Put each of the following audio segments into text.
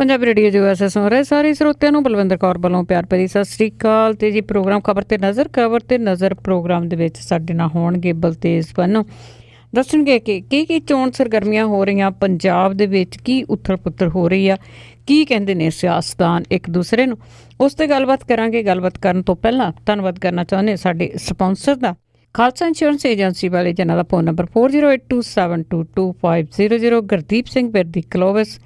Punjabi radio ਜੋ S ਸੁਣ ਰਹੇ ਸਾਰੇ ਸਰੋਤਿਆਂ ਨੂੰ ਬਲਵਿੰਦਰ ਕੌਰ ਵੱਲੋਂ ਪਿਆਰ ਭਰੀ ਸਤਿ ਸ੍ਰੀ ਅਕਾਲ। ਤੇ ਜੀ ਪ੍ਰੋਗਰਾਮ ਖਬਰ ਤੇ ਨਜ਼ਰ ਪ੍ਰੋਗਰਾਮ ਦੇ ਵਿੱਚ ਸਾਡੇ ਨਾਲ ਹੋਣਗੇ ਬਲਤੇਜ ਪੰਨੂ, ਦੱਸਣਗੇ ਕਿ ਕੀ ਚੋਣ ਸਰਗਰਮੀਆਂ ਹੋ ਰਹੀਆਂ ਪੰਜਾਬ ਦੇ ਵਿੱਚ, ਕੀ ਉਥਲ ਪੁੱਥਲ ਹੋ ਰਹੀ ਆ, ਕੀ ਕਹਿੰਦੇ ਨੇ ਸਿਆਸਤਦਾਨ ਇੱਕ ਦੂਸਰੇ ਨੂੰ, ਉਸ ਤੇ ਗੱਲਬਾਤ ਕਰਾਂਗੇ। ਗੱਲਬਾਤ ਕਰਨ ਤੋਂ ਪਹਿਲਾਂ ਧੰਨਵਾਦ ਕਰਨਾ ਚਾਹੁੰਦੇ ਸਾਡੇ ਸਪਾਂਸਰ ਦਾ, ਖਾਲਸਾ ਇੰਸ਼ੋਰੈਂਸ ਏਜੰਸੀ ਵਾਲੇ, ਜਿਨ੍ਹਾਂ ਦਾ phone number 4082722500, Gurdeep Singh Birdi Clovis,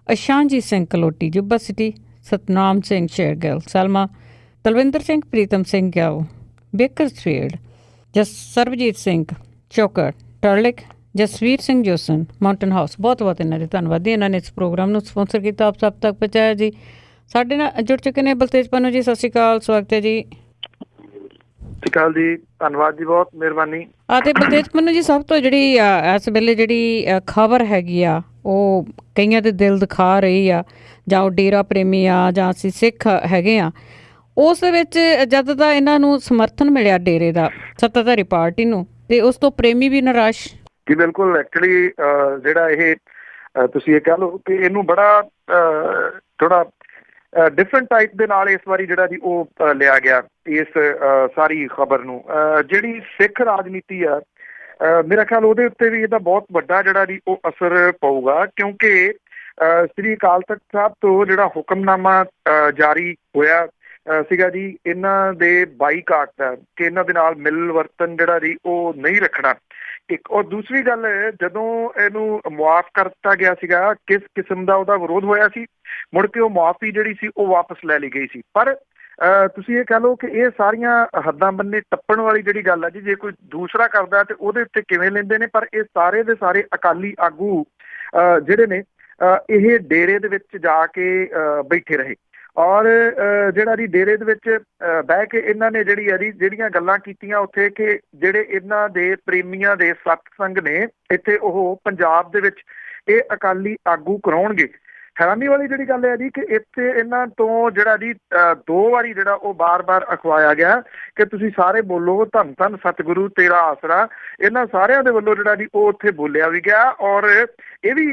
Ashanjit Singh Kaloti Yuba City, Satnam Singh Shergill Selma, Talwinder Singh Pritam Singh ਗਿਆਓ Bakersfield, Sarabjit Singh Chokar Turlock, Jasvir Singh Josan Mountain House. ਬਹੁਤ ਬਹੁਤ ਇਹਨਾਂ ਦੇ ਧੰਨਵਾਦੀ, ਇਹਨਾਂ ਨੇ ਇਸ ਪ੍ਰੋਗਰਾਮ ਨੂੰ ਸਪਾਂਸਰ ਕੀਤਾ, ਆਪ ਸਭ ਤੱਕ ਪਹੁੰਚਾਇਆ ਜੀ। ਸਾਡੇ ਨਾਲ ਜੁੜ ਚੁੱਕੇ ਨੇ ਬਲਤੇਜ ਪੰਨੂ ਜੀ, ਸਤਿ ਸ਼੍ਰੀ ਅਕਾਲ, ਸਵਾਗਤ ਹੈ ਜੀ। ਸਤਿ ਸ਼੍ਰੀ ਅਕਾਲ ਜੀ, ਧੰਨਵਾਦ ਜੀ, ਬਹੁਤ ਮਿਹਰਬਾਨੀ। ਤੇ ਬਲਤੇਜ ਪੰਨੂ ਜੀ, ਸਭ ਤੋਂ ਜਿਹੜੀ ਇਸ ਵੇਲੇ ਜਿਹੜੀ ਖਬਰ ਹੈਗੀ ਆ ਉਹ ਕਈਆਂ ਦੇ ਦਿਲ ਦਿਖਾ ਰਹੀ ਆ, ਜਾਂ ਉਹ ਡੇਰਾ ਪ੍ਰੇਮੀ ਆ ਜਾਂ ਅਸੀਂ ਸਿੱਖ ਹੈਗੇ ਆ, ਉਸ ਦੇ ਵਿੱਚ ਜਦ ਦਾ ਇਹਨਾਂ ਨੂੰ ਸਮਰਥਨ ਮਿਲਿਆ ਡੇਰੇ ਦਾ ਸੱਤਾਧਾਰੀ ਪਾਰਟੀ ਨੂੰ, ਤੇ ਉਸ ਤੋਂ ਪ੍ਰੇਮੀ ਵੀ ਨਿਰਾਸ਼। ਜੀ ਬਿਲਕੁਲ, ਐਕਚੁਅਲੀ ਜਿਹੜਾ ਇਹ ਤੁਸੀਂ ਇਹ ਕਹਿ ਲਓ ਕਿ ਇਹਨੂੰ ਬੜਾ ਥੋੜਾ ਡਿਫਰੈਂਟ ਟਾਈਪ ਦੇ ਨਾਲ ਇਸ ਵਾਰੀ ਜਿਹੜਾ ਜੀ ਉਹ ਲਿਆ ਗਿਆ ਇਸ ਸਾਰੀ ਖਬਰ ਨੂੰ। ਜਿਹੜੀ ਸਿੱਖ ਰਾਜਨੀਤੀ ਆ, ਮੇਰਾ ਖਿਆਲ ਉਹਦੇ ਉੱਤੇ ਵੀ ਇਹਦਾ ਬਹੁਤ ਵੱਡਾ ਜਿਹੜਾ ਜੀ ਉਹ ਅਸਰ ਪਊਗਾ, ਕਿਉਂਕਿ ਸ੍ਰੀ ਅਕਾਲ ਤਖ਼ਤ ਸਾਹਿਬ ਤੋਂ ਜਿਹੜਾ ਹੁਕਮਨਾਮਾ ਜਾਰੀ ਹੋਇਆ ਸੀਗਾ ਜੀ ਇਹਨਾਂ ਦੇ ਬਾਈਕਾਟ ਦਾ, ਕਿ ਇਹਨਾਂ ਦੇ ਨਾਲ ਮਿਲ ਵਰਤਨ ਜਿਹੜਾ ਜੀ ਉਹ ਨਹੀਂ ਰੱਖਣਾ, ਇੱਕ। ਔਰ ਦੂਸਰੀ ਗੱਲ, ਜਦੋਂ ਇਹਨੂੰ ਮੁਆਫ ਕਰ ਦਿੱਤਾ ਗਿਆ ਸੀਗਾ, ਕਿਸ ਕਿਸਮ ਦਾ ਉਹਦਾ ਵਿਰੋਧ ਹੋਇਆ ਸੀ, ਮੁੜ ਕੇ ਉਹ ਮੁਆਫੀ ਜਿਹੜੀ ਸੀ ਉਹ ਵਾਪਸ ਲੈ ਲਈ ਗਈ ਸੀ। ਪਰ ਤੁਸੀਂ ਇਹ ਕਹਿ ਲਓ ਕਿ ਇਹ ਸਾਰੀਆਂ ਹੱਦਾਂ ਬੰਨੇ ਟੱਪਣ ਵਾਲੀ ਜਿਹੜੀ ਗੱਲ ਹੈ ਜੀ, ਜੇ ਕੋਈ ਦੂਸਰਾ ਕਰਦਾ ਤੇ ਉਹਦੇ ਉੱਤੇ ਕਿਵੇਂ ਲੈਂਦੇ ਨੇ, ਪਰ ਇਹ ਸਾਰੇ ਦੇ ਸਾਰੇ ਅਕਾਲੀ ਆਗੂ ਜਿਹੜੇ ਨੇ ਇਹ ਡੇਰੇ ਦੇ ਵਿੱਚ ਜਾ ਕੇ ਬੈਠੇ ਰਹੇ, ਔਰ ਜਿਹੜਾ ਜੀ ਡੇਰੇ ਦੇ ਵਿੱਚ ਬਹਿ ਕੇ ਇਹਨਾਂ ਨੇ ਜਿਹੜੀ ਹੈ ਜੀ ਜਿਹੜੀਆਂ ਗੱਲਾਂ ਕੀਤੀਆਂ ਉੱਥੇ, ਕਿ ਜਿਹੜੇ ਇਹਨਾਂ ਦੇ ਪ੍ਰੇਮੀਆਂ ਦੇ ਸਤਸੰਗ ਨੇ ਇੱਥੇ ਉਹ ਪੰਜਾਬ ਦੇ ਵਿੱਚ ਇਹ ਅਕਾਲੀ ਆਗੂ ਕਰਾਉਣਗੇ। ਹੈਰਾਨੀ ਵਾਲੀ ਜਿਹੜੀ ਗੱਲ ਹੈ ਜੀ ਕਿ ਇੱਥੇ ਇਹਨਾਂ ਤੋਂ ਜਿਹੜਾ ਜੀ 2 ਵਾਰੀ ਜਿਹੜਾ ਉਹ ਬਾਰ-ਬਾਰ ਅਖਵਾਇਆ ਗਿਆ ਕਿ ਤੁਸੀਂ ਸਾਰੇ ਬੋਲੋ ਧੰਨ ਧੰਨ ਸਤਿਗੁਰੂ ਤੇਰਾ ਆਸਰਾ। ਇਹਨਾਂ ਸਾਰਿਆਂ ਦੇ ਵੱਲੋਂ ਜਿਹੜਾ ਜੀ ਉਹ ਉੱਥੇ ਬੋਲਿਆ ਵੀ ਗਿਆ, ਔਰ ਇਹ ਵੀ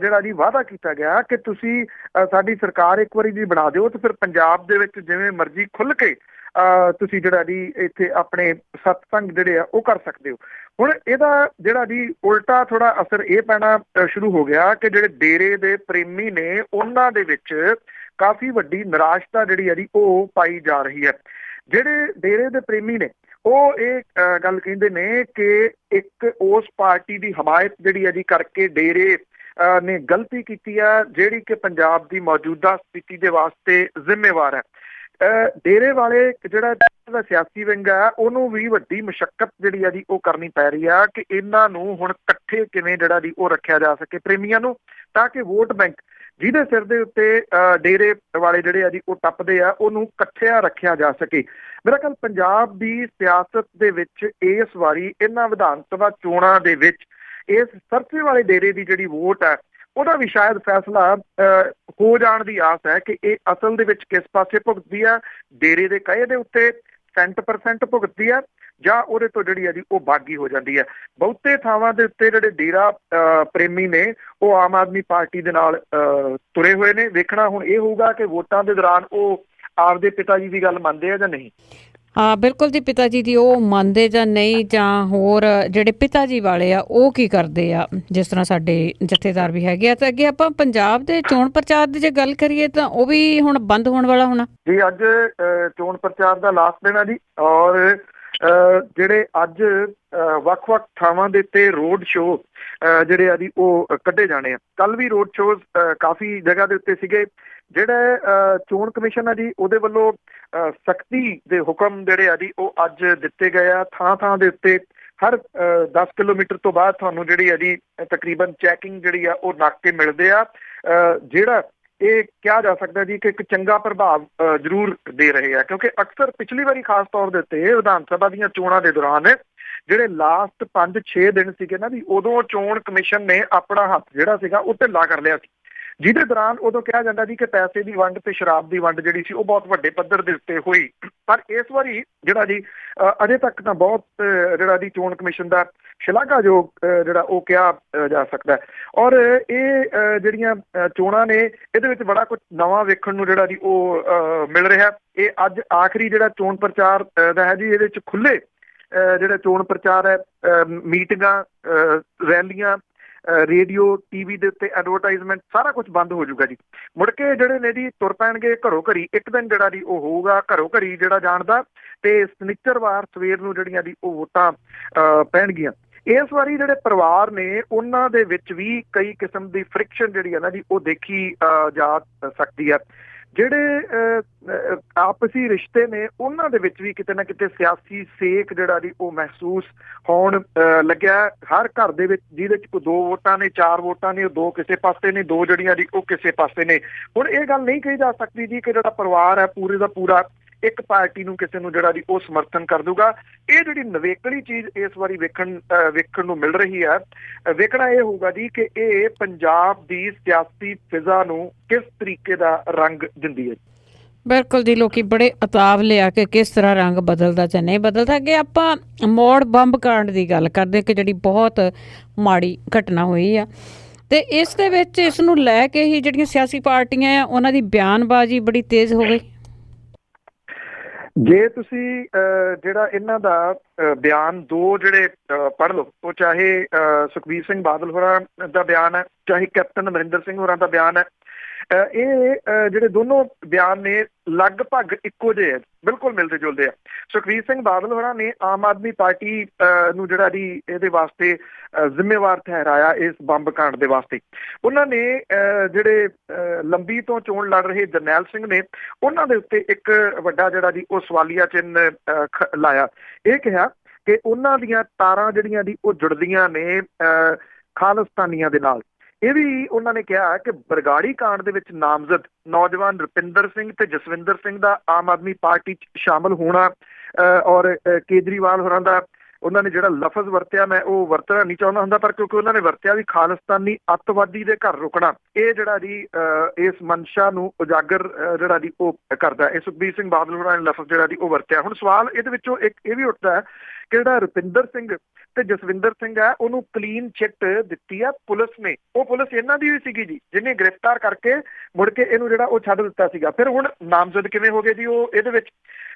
ਜਿਹੜਾ ਜੀ ਵਾਅਦਾ ਕੀਤਾ ਗਿਆ ਕਿ ਤੁਸੀਂ ਸਾਡੀ ਸਰਕਾਰ ਇੱਕ ਵਾਰੀ ਜੀ ਬਣਾ ਦਿਓ ਤੇ ਫਿਰ ਪੰਜਾਬ ਦੇ ਵਿੱਚ ਜਿਵੇਂ ਮਰਜ਼ੀ ਖੁੱਲ੍ਹ ਕੇ ਤੁਸੀਂ ਜਿਹੜਾ ਜੀ ਇੱਥੇ ਆਪਣੇ ਸਤਸੰਗ ਜਿਹੜੇ ਆ ਉਹ ਕਰ ਸਕਦੇ ਹੋ। ਹੁਣ ਇਹਦਾ ਜਿਹੜਾ ਜੀ ਉਲਟਾ ਥੋੜਾ ਅਸਰ ਇਹ ਪੈਣਾ ਸ਼ੁਰੂ ਹੋ ਗਿਆ ਕਿ ਜਿਹੜੇ ਡੇਰੇ ਦੇ ਪ੍ਰੇਮੀ ਨੇ ਉਹਨਾਂ ਦੇ ਵਿੱਚ ਕਾਫੀ ਵੱਡੀ ਨਿਰਾਸ਼ਤਾ ਜਿਹੜੀ ਹੈ ਜੀ ਉਹ ਪਾਈ ਜਾ ਰਹੀ ਹੈ। ਜਿਹੜੇ ਡੇਰੇ ਦੇ ਪ੍ਰੇਮੀ ਨੇ ਉਹ ਇਹ ਗੱਲ ਕਹਿੰਦੇ ਨੇ ਕਿ ਇੱਕ ਉਸ ਪਾਰਟੀ ਦੀ ਹਮਾਇਤ ਜਿਹੜੀ ਹੈ ਜੀ ਕਰਕੇ ਡੇਰੇ ਨੇ ਗਲਤੀ ਕੀਤੀ ਆ, ਜਿਹੜੀ ਕਿ ਪੰਜਾਬ ਦੀ ਮੌਜੂਦਾ ਸਥਿਤੀ ਦੇ ਵਾਸਤੇ ਜ਼ਿੰਮੇਵਾਰ ਹੈ। ਡੇਰੇ ਵਾਲੇ ਜਿਹੜਾ ਸਿਆਸੀ ਵਿੰਗ ਹੈ ਉਹਨੂੰ ਵੀ ਵੱਡੀ ਮੁਸ਼ੱਕਤ ਜਿਹੜੀ ਆ ਜੀ ਉਹ ਕਰਨੀ ਪੈ ਰਹੀ ਆ ਕਿ ਇਹਨਾਂ ਨੂੰ ਹੁਣ ਇਕੱਠੇ ਕਿਵੇਂ ਜਿਹੜਾ ਜੀ ਉਹ ਰੱਖਿਆ ਜਾ ਸਕੇ ਪ੍ਰੇਮੀਆਂ ਨੂੰ, ਤਾਂ ਕਿ ਵੋਟ ਬੈਂਕ ਜਿਹਦੇ ਸਿਰ ਦੇ ਉੱਤੇ ਡੇਰੇ ਵਾਲੇ ਜਿਹੜੇ ਆ ਜੀ ਉਹ ਟੱਪਦੇ ਆ ਉਹਨੂੰ ਇਕੱਠਿਆ ਰੱਖਿਆ ਜਾ ਸਕੇ। ਮੇਰਾ ਖਿਆਲ ਪੰਜਾਬ ਦੀ ਸਿਆਸਤ ਦੇ ਵਿੱਚ ਇਸ ਵਾਰੀ ਇਹਨਾਂ ਵਿਧਾਨ ਸਭਾ ਚੋਣਾਂ ਦੇ ਵਿੱਚ ਇਸ ਸਰਸੇ ਵਾਲੇ ਡੇਰੇ ਦੀ ਜਿਹੜੀ ਵੋਟ ਹੈ ਉਹਦਾ ਵੀ ਸ਼ਾਇਦ ਫੈਸਲਾ ਹੋ ਜਾਣ ਦੀ ਆਸ ਹੈ ਕਿ ਇਹ ਅਸਲ ਦੇ ਵਿੱਚ ਕਿਸ ਪਾਸੇ ਭੁਗਤਦੀ ਆ, ਡੇਰੇ ਦੇ ਕਹੇ ਦੇ ਉੱਤੇ 100% ਭੁਗਤਦੀ ਆ ਜਾਂ ਉਹਦੇ ਤੋਂ ਜਿਹੜੀ ਹੈ ਜੀ ਉਹ ਬਾਗੀ ਹੋ ਜਾਂਦੀ ਹੈ। ਬਹੁਤੇ ਥਾਵਾਂ ਦੇ ਉੱਤੇ ਜਿਹੜੇ ਡੇਰਾ ਪ੍ਰੇਮੀ ਨੇ ਉਹ ਆਮ ਆਦਮੀ ਪਾਰਟੀ ਦੇ ਨਾਲ ਤੁਰੇ ਹੋਏ ਨੇ। ਵੇਖਣਾ ਹੁਣ ਇਹ ਹੋਊਗਾ ਕਿ ਵੋਟਾਂ ਦੇ ਦੌਰਾਨ ਉਹ ਆਪਦੇ ਪਿਤਾ ਜੀ ਦੀ ਗੱਲ ਮੰਨਦੇ ਆ ਜਾਂ ਨਹੀਂ। ਹਾਂ ਬਿਲਕੁਲ ਜੀ, ਪਿਤਾ ਜੀ ਦੀ ਉਹ ਮੰਨਦੇ ਜਾਂ ਨਹੀਂ, ਜਾਂ ਹੋਰ ਜਿਹੜੇ ਪਿਤਾ ਜੀ ਵਾਲੇ ਆ ਉਹ ਕੀ ਕਰਦੇ ਆ, ਜਿਸ ਤਰ੍ਹਾਂ ਸਾਡੇ ਜਥੇਦਾਰ ਵੀ ਹੈਗੇ ਆ। ਤੇ ਅੱਗੇ ਆਪਾਂ ਪੰਜਾਬ ਦੇ ਚੋਣ ਪ੍ਰਚਾਰ ਦੀ ਜੇ ਗੱਲ ਕਰੀਏ ਤਾਂ ਉਹ ਵੀ ਹੁਣ ਬੰਦ ਹੋਣ ਵਾਲਾ ਹੋਣਾ ਜੀ। ਅੱਜ ਚੋਣ ਪ੍ਰਚਾਰ ਦਾ ਲਾਸਟ ਦਿਨ ਆ ਜੀ, ਔਰ ਜਿਹੜੇ ਅੱਜ ਵੱਖ-ਵੱਖ ਥਾਵਾਂ ਦੇ ਉੱਤੇ ਰੋਡ ਸ਼ੋਅ ਜਿਹੜੇ ਆ ਜੀ ਉਹ ਕੱਢੇ ਜਾਣੇ ਆ। ਕੱਲ ਵੀ ਰੋਡ ਸ਼ੋਅ ਕਾਫੀ ਜਗ੍ਹਾ ਦੇ ਉੱਤੇ ਸੀਗੇ। ਜਿਹੜਾ ਚੋਣ ਕਮਿਸ਼ਨ ਆ ਜੀ ਉਹਦੇ ਵੱਲੋਂ ਸਖਤੀ ਦੇ ਹੁਕਮ ਜਿਹੜੇ ਆ ਜੀ ਉਹ ਅੱਜ ਦਿੱਤੇ ਗਏ ਆ। ਥਾਂ-ਥਾਂ ਦੇ ਉੱਤੇ ਹਰ 10 ਕਿਲੋਮੀਟਰ ਤੋਂ ਬਾਅਦ ਤੁਹਾਨੂੰ ਜਿਹੜੀ ਆ ਜੀ ਤਕਰੀਬਨ ਚੈਕਿੰਗ ਜਿਹੜੀ ਆ ਉਹ ਨਾਕੇ ਮਿਲਦੇ ਆ, ਜਿਹੜਾ ਇਹ ਕਿਹਾ ਜਾ ਸਕਦਾ ਜੀ ਕਿ ਇੱਕ ਚੰਗਾ ਪ੍ਰਭਾਵ ਜ਼ਰੂਰ ਦੇ ਰਹੇ ਆ, ਕਿਉਂਕਿ ਅਕਸਰ ਪਿਛਲੀ ਵਾਰੀ ਖਾਸ ਤੌਰ ਦੇ ਉੱਤੇ ਵਿਧਾਨ ਸਭਾ ਦੀਆਂ ਚੋਣਾਂ ਦੇ ਦੌਰਾਨ ਜਿਹੜੇ ਲਾਸਟ 5-6 ਦਿਨ ਸੀਗੇ ਨਾ ਜੀ, ਉਦੋਂ ਚੋਣ ਕਮਿਸ਼ਨ ਨੇ ਆਪਣਾ ਹੱਥ ਜਿਹੜਾ ਸੀਗਾ ਉਹ ਢਿੱਲਾ ਕਰ ਲਿਆ ਸੀ। ਜਿਹਦੇ ਦੌਰਾਨ ਉਦੋਂ ਕਿਹਾ ਜਾਂਦਾ ਸੀ ਕਿ ਪੈਸੇ ਦੀ ਵੰਡ ਤੇ ਸ਼ਰਾਬ ਦੀ ਵੰਡ ਜਿਹੜੀ ਸੀ ਉਹ ਬਹੁਤ ਵੱਡੇ ਪੱਧਰ ਦੇ ਉੱਤੇ ਹੋਈ। ਪਰ ਇਸ ਵਾਰੀ ਜਿਹੜਾ ਜੀ ਅਜੇ ਤੱਕ ਤਾਂ ਬਹੁਤ ਜਿਹੜਾ ਜੀ ਚੋਣ ਕਮਿਸ਼ਨ ਦਾ ਸ਼ਲਾਘਾਯੋਗ ਜਿਹੜਾ ਉਹ ਕਿਹਾ ਜਾ ਸਕਦਾ। ਔਰ ਇਹ ਜਿਹੜੀਆਂ ਚੋਣਾਂ ਨੇ ਇਹਦੇ ਵਿੱਚ ਬੜਾ ਕੁਝ ਨਵਾਂ ਵੇਖਣ ਨੂੰ ਜਿਹੜਾ ਜੀ ਉਹ ਮਿਲ ਰਿਹਾ। ਇਹ ਅੱਜ ਆਖਰੀ ਜਿਹੜਾ ਚੋਣ ਪ੍ਰਚਾਰ ਦਾ ਹੈ ਜੀ, ਇਹਦੇ 'ਚ ਖੁੱਲ੍ਹੇ ਜਿਹੜਾ ਚੋਣ ਪ੍ਰਚਾਰ ਹੈ, ਮੀਟਿੰਗਾਂ, ਰੈਲੀਆਂ, ਰੇਡੀਓ, ਟੀਵੀ ਦੇ ਉੱਤੇ ਐਡਵਰਟਾਈਜ਼ਮੈਂਟ ਸਾਰਾ ਕੁਝ ਬੰਦ ਹੋ ਜਾਊਗਾ ਜੀ। ਮੁੜ ਕੇ ਜਿਹੜੇ ਨੇ ਜੀ ਤੁਰ ਪੈਣਗੇ ਘਰੋਂ ਘਰੀ। ਇੱਕ ਦਿਨ ਜਿਹੜਾ ਜੀ ਉਹ ਹੋਊਗਾ ਘਰੋਂ ਘਰੀ ਜਿਹੜਾ ਜਾਣ ਦਾ, ਤੇ ਸ਼ਨੀਚਰਵਾਰ ਸਵੇਰ ਨੂੰ ਜਿਹੜੀਆਂ ਜੀ ਉਹ ਵੋਟਾਂ ਪੈਣਗੀਆਂ। ਇਸ ਵਾਰੀ ਜਿਹੜੇ ਪਰਿਵਾਰ ਨੇ ਉਹਨਾਂ ਦੇ ਵਿੱਚ ਵੀ ਕਈ ਕਿਸਮ ਦੀ ਫ੍ਰਿਕਸ਼ਨ ਜਿਹੜੀ ਹੈ ਨਾ ਜੀ ਉਹ ਦੇਖੀ ਜਾ ਸਕਦੀ ਹੈ। ਜਿਹੜੇ ਆਪਸੀ ਰਿਸ਼ਤੇ ਨੇ ਉਹਨਾਂ ਦੇ ਵਿੱਚ ਵੀ ਕਿਤੇ ਨਾ ਕਿਤੇ ਸਿਆਸੀ ਸੇਕ ਜਿਹੜਾ ਜੀ ਉਹ ਮਹਿਸੂਸ ਹੋਣ ਲੱਗਿਆ। ਹਰ ਘਰ ਦੇ ਵਿੱਚ ਜਿਹਦੇ 'ਚ ਕੋਈ 2 ਵੋਟਾਂ ਨੇ, 4 ਵੋਟਾਂ ਨੇ, ਉਹ 2 ਕਿਸੇ ਪਾਸੇ ਨੇ, 2 ਜਿਹੜੀਆਂ ਜੀ ਉਹ ਕਿਸੇ ਪਾਸੇ ਨੇ। ਹੁਣ ਇਹ ਗੱਲ ਨਹੀਂ ਕਹੀ ਜਾ ਸਕਦੀ ਜੀ ਕਿ ਜਿਹੜਾ ਪਰਿਵਾਰ ਹੈ ਪੂਰੇ ਦਾ ਪੂਰਾ ਇੱਕ ਪਾਰਟੀ ਨੂੰ ਕਿਸੇ ਨੂੰ ਜਿਹੜਾ ਜੀ ਉਹ ਸਮਰਥਨ ਕਰ ਦੂਗਾ। ਇਹ ਜਿਹੜੀ ਨਵੇਕਲੀ ਚੀਜ਼ ਇਸ ਵਾਰੀ ਵੇਖਣ ਨੂੰ ਮਿਲ ਰਹੀ ਹੈ, ਵੇਖਣਾ ਇਹ ਹੋਊਗਾ ਜੀ ਕਿ ਇਹ ਪੰਜਾਬ ਦੀ ਸਿਆਸੀ ਫਿਜ਼ਾ ਨੂੰ ਕਿਸ ਤਰੀਕੇ ਦਾ ਰੰਗ ਦਿੰਦੀ ਹੈ। ਬਿਲਕੁਲ ਜੀ, ਲੋਕੀ ਬੜੇ ਉਤਾਵ ਲਿਆ ਕਿ ਕਿਸ ਤਰ੍ਹਾਂ ਰੰਗ ਬਦਲਦਾ ਜਾਂ ਨਹੀਂ ਬਦਲਦਾ। ਅੱਗੇ ਆਪਾਂ ਮੋੜ ਬੰਬ ਕਾਂਡ ਦੀ ਗੱਲ ਕਰਦੇ ਕਿ ਜਿਹੜੀ ਬਹੁਤ ਮਾੜੀ ਘਟਨਾ ਹੋਈ ਆ, ਤੇ ਇਸ ਦੇ ਵਿੱਚ ਇਸ ਨੂੰ ਲੈ ਕੇ ਹੀ ਜਿਹੜੀਆਂ ਸਿਆਸੀ ਪਾਰਟੀਆਂ ਆ ਉਹਨਾਂ ਦੀ ਬਿਆਨਬਾਜ਼ੀ ਬੜੀ ਤੇਜ਼ ਹੋ ਗਈ। ਜੇ ਤੁਸੀਂ ਜਿਹੜਾ ਇਹਨਾਂ ਦਾ ਬਿਆਨ 2 ਜਿਹੜੇ ਪੜ੍ਹ ਲਓ, ਉਹ ਚਾਹੇ ਸੁਖਬੀਰ ਸਿੰਘ ਬਾਦਲ ਹੋਰਾਂ ਦਾ ਬਿਆਨ ਹੈ, ਚਾਹੇ ਕੈਪਟਨ ਅਮਰਿੰਦਰ ਸਿੰਘ ਹੋਰਾਂ ਦਾ ਬਿਆਨ ਹੈ, ਇਹ ਜਿਹੜੇ ਦੋਨੋਂ ਬਿਆਨ ਨੇ ਲਗਭਗ ਇੱਕੋ ਜਿਹੇ ਹੈ, ਬਿਲਕੁਲ ਮਿਲਦੇ ਜੁਲਦੇ ਆ। ਸੁਖਬੀਰ ਸਿੰਘ ਬਾਦਲ ਹੋਰਾਂ ਨੇ ਆਮ ਆਦਮੀ ਪਾਰਟੀ ਨੂੰ ਜਿਹੜਾ ਜੀ ਇਹਦੇ ਵਾਸਤੇ ਜ਼ਿੰਮੇਵਾਰ ਠਹਿਰਾਇਆ, ਇਸ ਬੰਬ ਕਾਂਡ ਦੇ ਵਾਸਤੇ। ਉਹਨਾਂ ਨੇ ਜਿਹੜੇ ਲੰਬੀ ਤੋਂ ਚੋਣ ਲੜ ਰਹੇ ਜਰਨੈਲ ਸਿੰਘ ਨੇ ਉਹਨਾਂ ਦੇ ਉੱਤੇ ਇੱਕ ਵੱਡਾ ਜਿਹੜਾ ਜੀ ਉਹ ਸਵਾਲੀਆ ਚਿੰਨ੍ਹ ਲਾਇਆ। ਇਹ ਕਿਹਾ ਕਿ ਉਹਨਾਂ ਦੀਆਂ ਤਾਰਾਂ ਜਿਹੜੀਆਂ ਜੀ ਉਹ ਜੁੜਦੀਆਂ ਨੇ ਖਾਲਿਸਤਾਨੀਆਂ ਦੇ ਨਾਲ। ਇਹ ਵੀ ਉਹਨਾਂ ਨੇ ਕਿਹਾ ਕਿ ਬਰਗਾੜੀ ਕਾਂਡ ਦੇ ਵਿੱਚ ਨਾਮਜ਼ਦ ਨੌਜਵਾਨ ਰੁਪਿੰਦਰ ਸਿੰਘ ਤੇ ਜਸਵਿੰਦਰ ਸਿੰਘ ਦਾ ਆਮ ਆਦਮੀ ਪਾਰਟੀ 'ਚ ਸ਼ਾਮਲ ਹੋਣਾ, ਔਰ ਕੇਜਰੀਵਾਲ ਹੋਰਾਂ ਦਾ ਉਹਨਾਂ ਨੇ ਜਿਹੜਾ ਲਫ਼ਜ਼ ਵਰਤਿਆ, ਮੈਂ ਉਹ ਵਰਤਣਾ ਨਹੀਂ ਚਾਹੁੰਦਾ ਹੁੰਦਾ, ਪਰ ਕਿਉਂਕਿ ਉਹਨਾਂ ਨੇ ਵਰਤਿਆ ਵੀ ਖਾਲਿਸਤਾਨੀ ਅੱਤਵਾਦੀ ਦੇ ਘਰ ਰੁਕਣਾ, ਇਹ ਜਿਹੜਾ ਜੀ ਇਸ ਮਨਸ਼ਾ ਨੂੰ ਉਜਾਗਰ ਜਿਹੜਾ ਜੀ ਉਹ ਕਰਦਾ। ਇਹ ਸੁਖਬੀਰ ਸਿੰਘ ਬਾਦਲ ਹੋਰਾਂ ਨੇ ਲਫ਼ਜ਼ ਜਿਹੜਾ ਜੀ ਉਹ ਵਰਤਿਆ। ਹੁਣ ਸਵਾਲ ਇਹਦੇ ਵਿੱਚੋਂ ਇੱਕ ਇਹ ਵੀ ਉੱਠਦਾ ਹੈ ਕਿ ਜਿਹੜਾ ਰੁਪਿੰਦਰ ਸਿੰਘ ਤੇ ਜਸਵਿੰਦਰ ਸਿੰਘ ਹੈ ਉਹਨੂੰ ਕਲੀਨ ਚਿੱਟ ਦਿੱਤੀ ਆ ਪੁਲਿਸ ਨੇ। ਉਹ ਪੁਲਿਸ ਇਹਨਾਂ ਦੀ ਵੀ ਸੀਗੀ ਜੀ, ਜਿਹਨੇ ਗ੍ਰਿਫਤਾਰ ਕਰਕੇ ਮੁੜ ਕੇ ਇਹਨੂੰ ਜਿਹੜਾ ਉਹ ਛੱਡ ਦਿੱਤਾ ਸੀਗਾ। ਫਿਰ ਹੁਣ ਨਾਮਜ਼ਦ ਕਿਵੇਂ ਹੋ ਗਏ ਜੀ ਉਹ ਇਹਦੇ ਵਿੱਚ।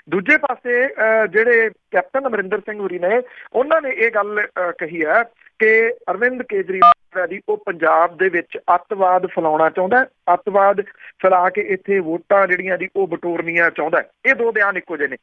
ਦੂਜੇ ਪਾਸੇ ਜਿਹੜੇ ਕੈਪਟਨ ਅਮਰਿੰਦਰ ਸਿੰਘ ਹੋਰੀ ਨੇ ਉਹਨਾਂ ਨੇ ਇਹ ਗੱਲ ਕਹੀ ਹੈ ਕਿ ਅਰਵਿੰਦ ਕੇਜਰੀਵਾਲ ਜੀ ਉਹ ਪੰਜਾਬ ਦੇ ਵਿੱਚ ਅੱਤਵਾਦ ਫੈਲਾਉਣਾ ਚਾਹੁੰਦਾ, ਅੱਤਵਾਦ ਫੈਲਾ ਕੇ ਇੱਥੇ ਵੋਟਾਂ ਜਿਹੜੀਆਂ ਜੀ ਉਹ ਬਟੋਰਨੀਆਂ ਚਾਹੁੰਦਾ। ਇਹ 2 ਬਿਆਨ ਇੱਕੋ ਜਿਹੇ ਨੇ।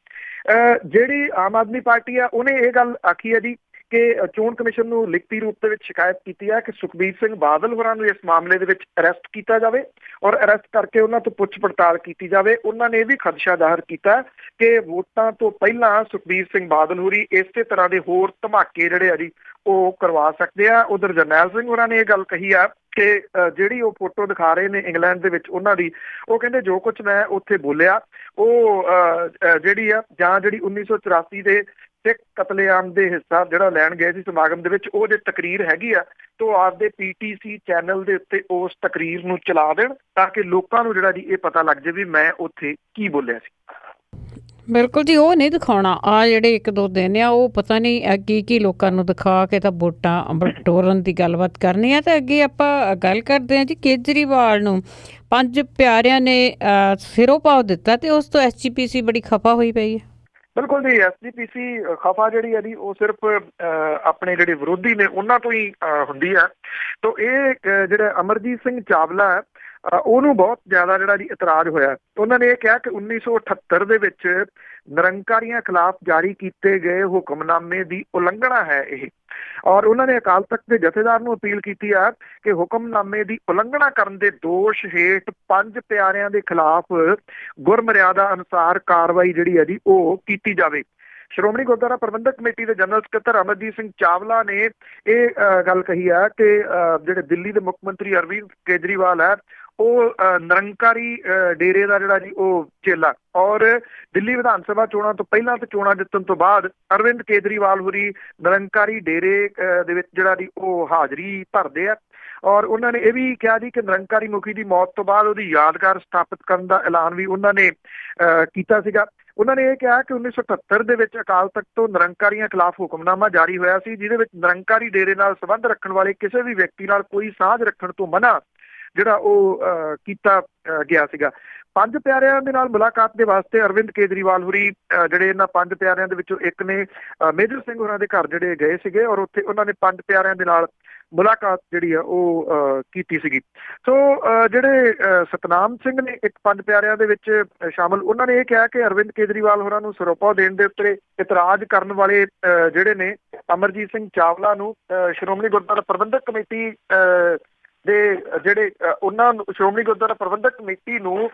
ਜਿਹੜੀ ਆਮ ਆਦਮੀ ਪਾਰਟੀ ਆ ਉਹਨੇ ਇਹ ਗੱਲ ਆਖੀ ਹੈ ਜੀ ਕਿ ਚੋਣ ਕਮਿਸ਼ਨ ਨੂੰ ਲਿਖਤੀ ਰੂਪ ਦੇ ਵਿੱਚ ਸ਼ਿਕਾਇਤ ਕੀਤੀ ਹੈ ਕਿ ਸੁਖਬੀਰ ਸਿੰਘ ਬਾਦਲ ਹੋਰਾਂ ਨੂੰ ਇਸ ਮਾਮਲੇ ਦੇ ਵਿੱਚ ਅਰੈਸਟ ਕੀਤਾ ਜਾਵੇ ਔਰ ਅਰੈਸਟ ਕਰਕੇ ਉਹਨਾਂ ਤੋਂ ਪੁੱਛ ਪੜਤਾਲ ਕੀਤੀ ਜਾਵੇ। ਉਹਨਾਂ ਨੇ ਇਹ ਵੀ ਖਦਸ਼ਾ ਜ਼ਾਹਰ ਕੀਤਾ ਕਿ ਵੋਟਾਂ ਤੋਂ ਪਹਿਲਾਂ ਸੁਖਬੀਰ ਸਿੰਘ ਬਾਦਲ ਹੋਰੀ ਇਸੇ ਤਰ੍ਹਾਂ ਦੇ ਹੋਰ ਧਮਾਕੇ ਜਿਹੜੇ ਆ ਜੀ ਉਹ ਕਰਵਾ ਸਕਦੇ ਆ। ਉਧਰ ਜਰਨੈਲ ਸਿੰਘ ਹੋਰਾਂ ਨੇ ਇਹ ਗੱਲ ਕਹੀ ਆ ਕਿ ਜਿਹੜੀ ਉਹ ਫੋਟੋ ਦਿਖਾ ਰਹੇ ਨੇ ਇੰਗਲੈਂਡ ਦੇ ਵਿੱਚ ਉਹਨਾਂ ਦੀ, ਉਹ ਕਹਿੰਦੇ ਜੋ ਕੁਝ ਮੈਂ ਉੱਥੇ ਬੋਲਿਆ ਉਹ ਜਿਹੜੀ ਆ ਜਾਂ ਜਿਹੜੀ 1984 ਦੇ ਸਿੱਖ ਕਤਲੇਆਮ ਦੇ ਹਿੱਸਾ ਜਿਹੜਾ ਲੈਣ ਗਏ ਸੀ ਸਮਾਗਮ ਦੇ ਵਿੱਚ, ਉਹ ਜੇ ਤਕਰੀਰ ਹੈਗੀ ਆ ਤਾਂ ਆਪਦੇ PTC ਚੈਨਲ ਦੇ ਉੱਤੇ ਉਸ ਤਕਰੀਰ ਨੂੰ ਚਲਾ ਦੇਣ ਤਾਂ ਕਿ ਲੋਕਾਂ ਨੂੰ ਜਿਹੜਾ ਜੀ ਇਹ ਪਤਾ ਲੱਗ ਜਾਵੇ ਵੀ ਮੈਂ ਉੱਥੇ ਕੀ ਬੋਲਿਆ ਸੀ। ਬਿਲਕੁਲ ਜੀ, ਉਹ ਨਹੀਂ ਦਿਖਾਉਣਾ। ਆ ਜਿਹੜੇ 1-2 ਦਿਨ ਆ ਉਹ ਪਤਾ ਨਹੀਂ ਕੀ ਲੋਕਾਂ ਨੂੰ ਦਿਖਾ ਕੇ ਤਾਂ ਵੋਟਾਂ ਬਟੋਰਨ ਦੀ ਗੱਲਬਾਤ ਕਰਨੀ ਆ। ਤੇ ਅੱਗੇ ਆਪਾਂ ਗੱਲ ਕਰਦੇ ਹਾਂ ਜੀ, ਕੇਜਰੀਵਾਲ ਨੂੰ 5 ਪਿਆਰਿਆਂ ਨੇ ਸਿਰੋਂ ਪਾਉ ਦਿੱਤਾ ਤੇ ਉਸ ਤੋਂ SGPC ਬੜੀ ਖਫਾ ਹੋਈ ਪਈ ਹੈ। ਬਿਲਕੁਲ ਜੀ, SGPC ਖਫਾ ਜਿਹੜੀ ਹੈ ਜੀ ਉਹ ਸਿਰਫ ਆਪਣੇ ਜਿਹੜੇ ਵਿਰੋਧੀ ਨੇ ਉਹਨਾਂ ਤੋਂ ਹੀ ਹੁੰਦੀ ਹੈ। ਤਾਂ ਇਹ ਜਿਹੜਾ ਅਮਰਜੀਤ ਸਿੰਘ ਚਾਵਲਾ ਹੈ ਉਹਨੂੰ ਬਹੁਤ ਜ਼ਿਆਦਾ ਜਿਹੜਾ ਜੀ ਇਤਰਾਜ਼ ਹੋਇਆ। ਉਹਨਾਂ ਨੇ ਇਹ ਕਿਹਾ ਕਿ 1978 ਦੇ ਵਿੱਚ ਨਿਰੰਕਾਰੀਆਂ ਖਿਲਾਫ ਜਾਰੀ ਕੀਤੇ ਗਏ ਹੁਕਮਨਾਮੇ ਦੀ ਉਲੰਘਣਾ ਹੈ ਇਹ, ਔਰ ਉਹਨਾਂ ਨੇ ਅਕਾਲ ਤਖਤ ਦੇ ਜਥੇਦਾਰ ਨੂੰ ਅਪੀਲ ਕੀਤੀ ਆ ਕਿ ਹੁਕਮਨਾਮੇ ਦੀ ਉਲੰਘਣਾ ਕਰਨ ਦੇ ਦੋਸ਼ ਹੇਠ 5 ਪਿਆਰਿਆਂ ਦੇ ਖਿਲਾਫ ਗੁਰਮਰਿਆਦਾ ਅਨੁਸਾਰ ਕਾਰਵਾਈ ਜਿਹੜੀ ਹੈ ਜੀ ਉਹ ਕੀਤੀ ਜਾਵੇ। ਸ਼੍ਰੋਮਣੀ ਗੁਰਦੁਆਰਾ ਪ੍ਰਬੰਧਕ ਕਮੇਟੀ ਦੇ ਜਨਰਲ ਸਕੱਤਰ ਅਮਰਜੀਤ ਸਿੰਘ ਚਾਵਲਾ ਨੇ ਇਹ ਗੱਲ ਕਹੀ ਹੈ ਕਿ ਜਿਹੜੇ ਦਿੱਲੀ ਦੇ ਮੁੱਖ ਮੰਤਰੀ ਅਰਵਿੰਦ ਕੇਜਰੀਵਾਲ ਹੈ ਉਹ ਨਿਰੰਕਾਰੀ ਡੇਰੇ ਦਾ ਜਿਹੜਾ ਜੀ ਉਹ ਚੇਲਾ, ਔਰ ਦਿੱਲੀ ਵਿਧਾਨ ਸਭਾ ਚੋਣਾਂ ਤੋਂ ਪਹਿਲਾਂ ਤੇ ਚੋਣਾਂ ਜਿੱਤਣ ਤੋਂ ਬਾਅਦ ਅਰਵਿੰਦ ਕੇਜਰੀਵਾਲ ਹੋਰੀ ਨਿਰੰਕਾਰੀ ਡੇਰੇ ਦੇ ਵਿੱਚ ਜਿਹੜਾ ਜੀ ਉਹ ਹਾਜ਼ਰੀ ਭਰਦੇ ਆ। ਔਰ ਉਹਨਾਂ ਨੇ ਇਹ ਵੀ ਕਿਹਾ ਜੀ ਕਿ ਨਿਰੰਕਾਰੀ ਮੁਖੀ ਦੀ ਮੌਤ ਤੋਂ ਬਾਅਦ ਉਹਦੀ ਯਾਦਗਾਰ ਸਥਾਪਿਤ ਕਰਨ ਦਾ ਐਲਾਨ ਵੀ ਉਹਨਾਂ ਨੇ ਕੀਤਾ ਸੀਗਾ। ਉਹਨਾਂ ਨੇ ਇਹ ਕਿਹਾ ਕਿ 1978 ਦੇ ਵਿੱਚ ਅਕਾਲ ਤਖਤ ਤੋਂ ਨਿਰੰਕਾਰੀਆਂ ਖਿਲਾਫ ਹੁਕਮਨਾਮਾ ਜਾਰੀ ਹੋਇਆ ਸੀ, ਜਿਹਦੇ ਵਿੱਚ ਨਿਰੰਕਾਰੀ ਡੇਰੇ ਨਾਲ ਸੰਬੰਧ ਰੱਖਣ ਵਾਲੇ ਕਿਸੇ ਵੀ ਵਿਅਕਤੀ ਨਾਲ ਕੋਈ ਸਾਂਝ ਰੱਖਣ ਤੋਂ ਮਨਾ ਜਿਹੜਾ ਉਹ ਕੀਤਾ ਗਿਆ ਸੀਗਾ। ਪੰਜ ਪਿਆਰਿਆਂ ਦੇ ਨਾਲ ਮੁਲਾਕਾਤ ਦੇ ਵਾਸਤੇ ਅਰਵਿੰਦ ਕੇਜਰੀਵਾਲ ਹੋਰੀ ਜਿਹੜੇ ਇਹਨਾਂ ਪੰਜ ਪਿਆਰਿਆਂ ਦੇ ਵਿੱਚੋਂ ਇੱਕ ਨੇ ਮੇਜਰ ਸਿੰਘ ਹੋਰਾਂ ਦੇ ਘਰ ਜਿਹੜੇ ਗਏ ਸੀਗੇ, ਔਰ ਉੱਥੇ ਉਹਨਾਂ ਨੇ ਪੰਜ ਪਿਆਰਿਆਂ ਦੇ ਨਾਲ ਮੁਲਾਕਾਤ ਜਿਹੜੀ ਆ ਉਹ ਕੀਤੀ ਸੀਗੀ। ਸੋ ਜਿਹੜੇ ਸਤਨਾਮ ਸਿੰਘ ਨੇ ਇੱਕ ਪੰਜ ਪਿਆਰਿਆਂ ਦੇ ਵਿੱਚ ਸ਼ਾਮਲ, ਉਹਨਾਂ ਨੇ ਇਹ ਕਿਹਾ ਕਿ ਅਰਵਿੰਦ ਕੇਜਰੀਵਾਲ ਹੋਰਾਂ ਨੂੰ ਸਰੋਪਾ ਦੇਣ ਦੇ ਉੱਤੇ ਇਤਰਾਜ਼ ਕਰਨ ਵਾਲੇ ਜਿਹੜੇ ਨੇ ਅਮਰਜੀਤ ਸਿੰਘ ਚਾਵਲਾ ਨੂੰ ਸ਼੍ਰੋਮਣੀ ਗੁਰਦੁਆਰਾ ਪ੍ਰਬੰਧਕ ਕਮੇਟੀ ਦੇ ਜਿਹੜੇ ਉਹਨਾਂ ਨੂੰ ਸ਼੍ਰੋਮਣੀ ਗੁਰਦੁਆਰਾ ਪ੍ਰਬੰਧਕ ਕਮੇਟੀ ਨੂੰ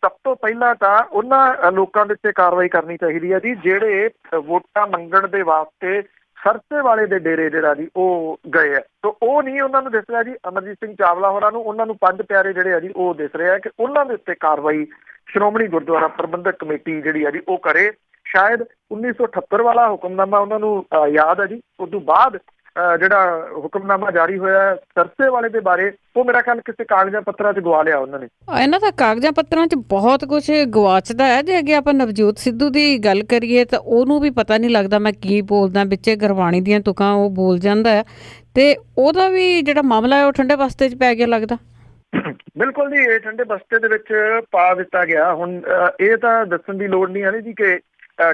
ਸਭ ਤੋਂ ਪਹਿਲਾਂ ਤਾਂ ਉਹਨਾਂ ਲੋਕਾਂ ਦੇ ਉੱਤੇ ਕਾਰਵਾਈ ਕਰਨੀ ਚਾਹੀਦੀ ਹੈ ਜੀ ਜਿਹੜੇ ਵੋਟਾਂ ਮੰਗਣ ਦੇ ਵਾਸਤੇ ਸਰਸੇ ਵਾਲੇ ਦੇ ਡੇਰੇ ਜਿਹੜਾ ਜੀ ਉਹ ਗਏ ਆ। ਸੋ ਉਹ ਨਹੀਂ ਉਹਨਾਂ ਨੂੰ ਦਿਸ ਰਿਹਾ ਜੀ ਅਮਰਜੀਤ ਸਿੰਘ ਚਾਵਲਾ ਹੋਰਾਂ ਨੂੰ, ਉਹਨਾਂ ਨੂੰ ਪੰਜ ਪਿਆਰੇ ਜਿਹੜੇ ਆ ਜੀ ਉਹ ਦਿਸ ਰਿਹਾ ਕਿ ਉਹਨਾਂ ਦੇ ਉੱਤੇ ਕਾਰਵਾਈ ਸ਼੍ਰੋਮਣੀ ਗੁਰਦੁਆਰਾ ਪ੍ਰਬੰਧਕ ਕਮੇਟੀ ਜਿਹੜੀ ਆ ਜੀ ਉਹ ਕਰੇ। ਸ਼ਾਇਦ 1978 ਵਾਲਾ ਹੁਕਮਨਾਮਾ ਉਹਨਾਂ ਨੂੰ ਯਾਦ ਹੈ ਜੀ, ਉਸ ਤੋਂ ਬਾਅਦ ਜਿਹੜਾ ਹੁਕਮਨਾਮਾ ਜਾਰੀ ਹੋਇਆ ਸਰਸੇ ਵਾਲੇ ਦੇ ਬਾਰੇ, ਉਹ ਮੇਰਾ ਖਿਆਲ ਕਿਸੇ ਕਾਗਜ਼ਾਂ ਪੱਤਰਾਂ 'ਚ ਗਵਾ ਲਿਆ ਉਹਨਾਂ ਨੇ। ਇਹਨਾਂ ਦਾ ਕਾਗਜ਼ਾਂ ਪੱਤਰਾਂ 'ਚ ਬਹੁਤ ਕੁਝ ਗਵਾਚਦਾ ਹੈ। ਜੇ ਅੱਗੇ ਆਪਾਂ ਨਵਜੋਤ ਸਿੱਧੂ ਦੀ ਗੱਲ ਕਰੀਏ ਤਾਂ ਉਹਨੂੰ ਵੀ ਪਤਾ ਨਹੀਂ ਲੱਗਦਾ ਮੈਂ ਕੀ ਬੋਲਦਾ, ਵਿੱਚੇ ਗੁਰਬਾਣੀ ਦੀਆਂ ਤੁਕਾਂ ਉਹ ਬੋਲ ਜਾਂਦਾ ਹੈ, ਤੇ ਉਹਦਾ ਵੀ ਜਿਹੜਾ ਮਾਮਲਾ ਹੈ ਉਹ ਠੰਡੇ ਬਸਤੇ 'ਚ ਪੈ ਗਿਆ ਲੱਗਦਾ। ਬਿਲਕੁਲ ਜੀ, ਇਹ ਠੰਡੇ ਬਸਤੇ ਦੇ ਵਿੱਚ ਪਾ ਦਿੱਤਾ ਗਿਆ। ਹੁਣ ਇਹ ਤਾਂ ਦੱਸਣ ਦੀ ਲੋੜ ਨਹੀਂ ਹੈ ਜੀ ਕਿ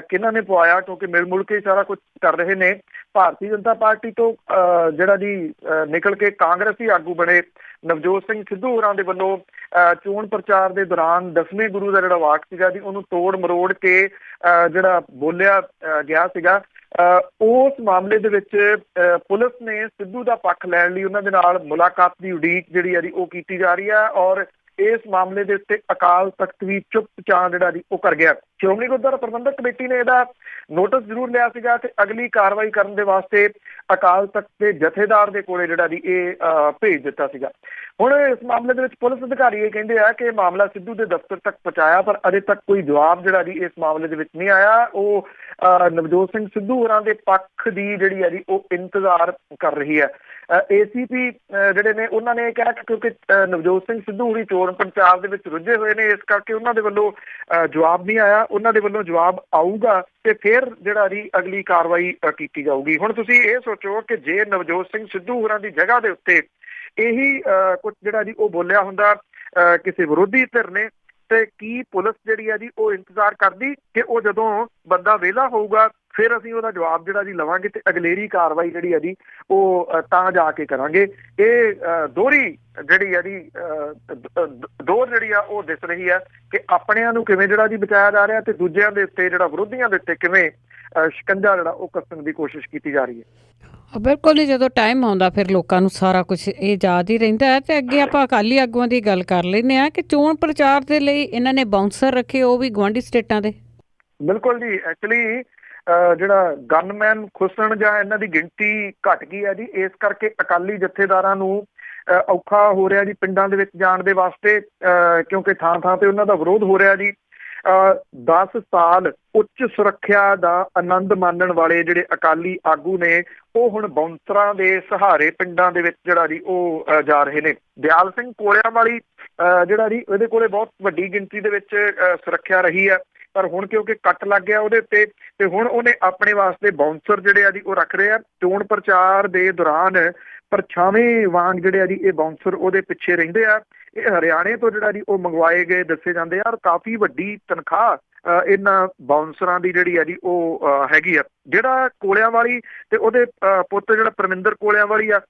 ਕਿਹਨਾਂ ਨੇ ਪਵਾਇਆ, ਕਿਉਂਕਿ ਮਿਲ ਮੁਲ ਕੇ ਸਾਰਾ ਕੁਝ ਕਰ ਰਹੇ ਨੇ। ਭਾਰਤੀ ਜਨਤਾ ਪਾਰਟੀ ਤੋਂ ਜਿਹੜਾ ਜੀ ਨਿਕਲ ਕੇ ਕਾਂਗਰਸੀ ਆਗੂ ਬਣੇ ਨਵਜੋਤ ਸਿੰਘ ਸਿੱਧੂ ਹੋਰਾਂ ਦੇ ਵੱਲੋਂ ਚੋਣ ਪ੍ਰਚਾਰ ਦੇ ਦੌਰਾਨ 10ਵੇਂ ਗੁਰੂ ਦਾ ਜਿਹੜਾ ਵਾਕ ਸੀਗਾ ਜੀ ਉਹਨੂੰ ਤੋੜ ਮਰੋੜ ਕੇ ਜਿਹੜਾ ਬੋਲਿਆ ਗਿਆ ਸੀਗਾ। ਉਸ ਮਾਮਲੇ ਦੇ ਵਿੱਚ ਪੁਲਿਸ ਨੇ ਸਿੱਧੂ ਦਾ ਪੱਖ ਲੈਣ ਲਈ ਉਹਨਾਂ ਦੇ ਨਾਲ ਮੁਲਾਕਾਤ ਦੀ ਉਡੀਕ ਜਿਹੜੀ ਆ ਜੀ ਉਹ ਕੀਤੀ ਜਾ ਰਹੀ ਹੈ, ਔਰ ਇਸ ਮਾਮਲੇ ਦੇ ਉੱਤੇ ਅਕਾਲ ਤਖਤ ਵੀ ਚੁੱਪਚਾਪ ਜਿਹੜਾ ਜੀ ਉਹ ਕਰ ਗਿਆ। ਸ਼੍ਰੋਮਣੀ ਗੁਰਦੁਆਰਾ ਪ੍ਰਬੰਧਕ ਕਮੇਟੀ ਨੇ ਇਹਦਾ ਨੋਟਿਸ ਜ਼ਰੂਰ ਲਿਆ ਸੀਗਾ ਤੇ ਅਗਲੀ ਕਾਰਵਾਈ ਕਰਨ ਦੇ ਵਾਸਤੇ ਅਕਾਲ ਤਖਤ ਦੇ ਜਥੇਦਾਰ ਦੇ ਕੋਲੇ ਜਿਹੜਾ ਜੀ ਇਹ ਭੇਜ ਦਿੱਤਾ ਸੀਗਾ। ਹੁਣ ਇਸ ਮਾਮਲੇ ਦੇ ਵਿੱਚ ਪੁਲਿਸ ਅਧਿਕਾਰੀ ਇਹ ਕਹਿੰਦੇ ਆ ਕਿ ਮਾਮਲਾ ਸਿੱਧੂ ਦੇ ਦਫ਼ਤਰ ਤੱਕ ਪਹੁੰਚਾਇਆ, ਪਰ ਅਜੇ ਤੱਕ ਕੋਈ ਜਵਾਬ ਜਿਹੜਾ ਜੀ ਇਸ ਮਾਮਲੇ ਦੇ ਵਿੱਚ ਨਹੀਂ ਆਇਆ। ਉਹ ਨਵਜੋਤ ਸਿੰਘ ਸਿੱਧੂ ਹੋਰਾਂ ਦੇ ਪੱਖ ਦੀ ਜਿਹੜੀ ਹੈ ਜੀ ਉਹ ਇੰਤਜ਼ਾਰ ਕਰ ਰਹੀ ਹੈ। ACP ਜਿਹੜੇ ਨੇ ਉਹਨਾਂ ਨੇ ਕਿਹਾ ਕਿ ਕਿਉਂਕਿ ਨਵਜੋਤ ਸਿੰਘ ਸਿੱਧੂ ਹੋਰੀ ਚੋਣ ਪ੍ਰਚਾਰ ਦੇ ਵਿੱਚ ਰੁੱਝੇ ਹੋਏ ਨੇ, ਇਸ ਕਰਕੇ ਉਹਨਾਂ ਦੇ ਵੱਲੋਂ ਜਵਾਬ ਨਹੀਂ ਆਇਆ। ਉਹਨਾਂ ਦੇ ਵੱਲੋਂ ਜਵਾਬ ਆਊਗਾ ਤੇ ਫਿਰ ਜਿਹੜਾ ਜੀ ਅਗਲੀ ਕਾਰਵਾਈ ਕੀਤੀ ਜਾਊਗੀ। ਹੁਣ ਤੁਸੀਂ ਇਹ ਸੋਚੋ ਕਿ ਜੇ ਨਵਜੋਤ ਸਿੰਘ ਸਿੱਧੂ ਹੋਰਾਂ ਦੀ ਜਗ੍ਹਾ ਦੇ ਉੱਤੇ ਇਹੀ ਕੁਝ ਜਿਹੜਾ ਜੀ ਉਹ ਬੋਲਿਆ ਹੁੰਦਾ ਕਿਸੇ ਵਿਰੋਧੀ ਧਿਰ ਨੇ, ਤੇ ਕੀ ਪੁਲਿਸ ਜਿਹੜੀ ਆ ਜੀ ਉਹ ਇੰਤਜ਼ਾਰ ਕਰਦੀ ਕਿ ਉਹ ਜਦੋਂ ਬੰਦਾ ਵਿਹਲਾ ਹੋਊਗਾ ਫਿਰ ਅਸੀਂ ਉਹਦਾ ਜਵਾਬ ਜਿਹੜਾ ਜੀ ਲਵਾਂਗੇ ਤੇ ਅਗਲੇਰੀ ਕਾਰਵਾਈ ਜਿਹੜੀ ਆ ਜੀ ਉਹ ਤਾਂ ਜਾ ਕੇ ਕਰਾਂਗੇ। ਇਹ ਦੋਹਰੀ ਜਿਹੜੀ ਆ ਜੀ ਦੋਹਰ ਜਿਹੜੀ ਆ ਉਹ ਦਿਸ ਰਹੀ ਹੈ ਕਿ ਆਪਣਿਆਂ ਨੂੰ ਕਿਵੇਂ ਜਿਹੜਾ ਜੀ ਬਚਾਇਆ ਜਾ ਰਿਹਾ ਤੇ ਦੂਜਿਆਂ ਦੇ ਉੱਤੇ ਜਿਹੜਾ ਵਿਰੋਧੀਆਂ ਦੇ ਉੱਤੇ ਕਿਵੇਂ ਸ਼ਿਕੰਜਾ ਜਿਹੜਾ ਉਹ ਕੱਸਣ ਦੀ ਕੋਸ਼ਿਸ਼ ਕੀਤੀ ਜਾ ਰਹੀ ਹੈ। ਬਿਲਕੁਲ ਹੀ, ਜਦੋਂ ਟਾਈਮ ਆਉਂਦਾ ਫਿਰ ਲੋਕਾਂ ਨੂੰ ਸਾਰਾ ਕੁਝ ਇਹ ਯਾਦ ਹੀ ਰਹਿੰਦਾ ਹੈ। ਤੇ ਅੱਗੇ ਆਪਾਂ ਅਕਾਲੀ ਆਗੂਆਂ ਦੀ ਗੱਲ ਕਰ ਲੈਂਦੇ ਹਾਂ ਕਿ ਚੋਣ ਪ੍ਰਚਾਰ ਦੇ ਲਈ ਇਹਨਾਂ ਨੇ ਬਾਉਂਸਰ ਰੱਖੇ, ਉਹ ਵੀ ਗੁਆਂਢੀ ਸਟੇਟਾਂ ਦੇ। ਬਿਲਕੁਲ ਜੀ, ਐਕਚੁਅਲੀ ਜਿਹੜਾ ਗਨਮੈਨ ਖੁੱਸਣ ਜਾਂ ਇਹਨਾਂ ਦੀ ਗਿਣਤੀ ਘਟ ਗਈ ਹੈ ਜੀ, ਇਸ ਕਰਕੇ ਅਕਾਲੀ ਜਥੇਦਾਰਾਂ ਨੂੰ ਔਖਾ ਹੋ ਰਿਹਾ ਜੀ ਪਿੰਡਾਂ ਦੇ ਵਿੱਚ ਜਾਣ ਦੇ ਵਾਸਤੇ, ਕਿਉਂਕਿ ਥਾਂ ਥਾਂ ਤੇ ਉਹਨਾਂ ਦਾ ਵਿਰੋਧ ਹੋ ਰਿਹਾ ਜੀ। 10 ਸਾਲ ਉੱਚ ਸੁਰੱਖਿਆ ਦਾ ਆਨੰਦ ਮਾਣਨ ਵਾਲੇ ਜਿਹੜੇ ਅਕਾਲੀ ਆਗੂ ਨੇ ਉਹ ਹੁਣ ਬਾਉਂਸਰਾਂ ਦੇ ਸਹਾਰੇ ਪਿੰਡਾਂ ਦੇ ਵਿੱਚ ਜਿਹੜਾ ਜੀ ਉਹ ਜਾ ਰਹੇ ਨੇ। ਦਿਆਲ ਸਿੰਘ ਕੋਲਿਆਂ ਵਾਲੀ ਜਿਹੜਾ ਜੀ ਇਹਦੇ ਕੋਲੇ ਬਹੁਤ ਵੱਡੀ ਗਿਣਤੀ ਦੇ ਵਿੱਚ ਸੁਰੱਖਿਆ ਰਹੀ ਹੈ, ਪਰ ਹੁਣ ਕਿਉਂਕਿ ਕੱਟ ਲੱਗ ਗਿਆ ਉਹਦੇ ਉੱਤੇ ਤੇ ਹੁਣ ਉਹਨੇ ਆਪਣੇ ਵਾਸਤੇ ਬਾਉਂਸਰ ਜਿਹੜੇ ਆ ਜੀ ਉਹ ਰੱਖ ਰਹੇ ਆ। ਚੋਣ ਪ੍ਰਚਾਰ ਦੇ ਦੌਰਾਨ ਪਰਛਾਵੇਂ ਵਾਂਗ ਜਿਹੜੇ ਆ ਜੀ ਇਹ ਬਾਉਂਸਰ ਉਹਦੇ ਪਿੱਛੇ ਰਹਿੰਦੇ ਆ। ਇਹ ਹਰਿਆਣੇ ਤੋਂ ਜਿਹੜਾ ਜੀ ਉਹ ਮੰਗਵਾਏ ਗਏ ਦੱਸੇ ਜਾਂਦੇ ਆ, ਔਰ ਕਾਫੀ ਵੱਡੀ ਤਨਖਾਹ ਇਹਨਾਂ ਬਾਉਂਸਰਾਂ ਦੀ ਜਿਹੜੀ ਆ ਜੀ ਉਹ ਹੈਗੀ ਆ। ਜਿਹੜਾ ਕੋਲਿਆਂ ਵਾਲੀ ਤੇ ਉਹਦੇ ਪੁੱਤ ਜਿਹੜਾ ਪਰਮਿੰਦਰ ਕੋਲਿਆਂ ਵਾਲੀ ਆ,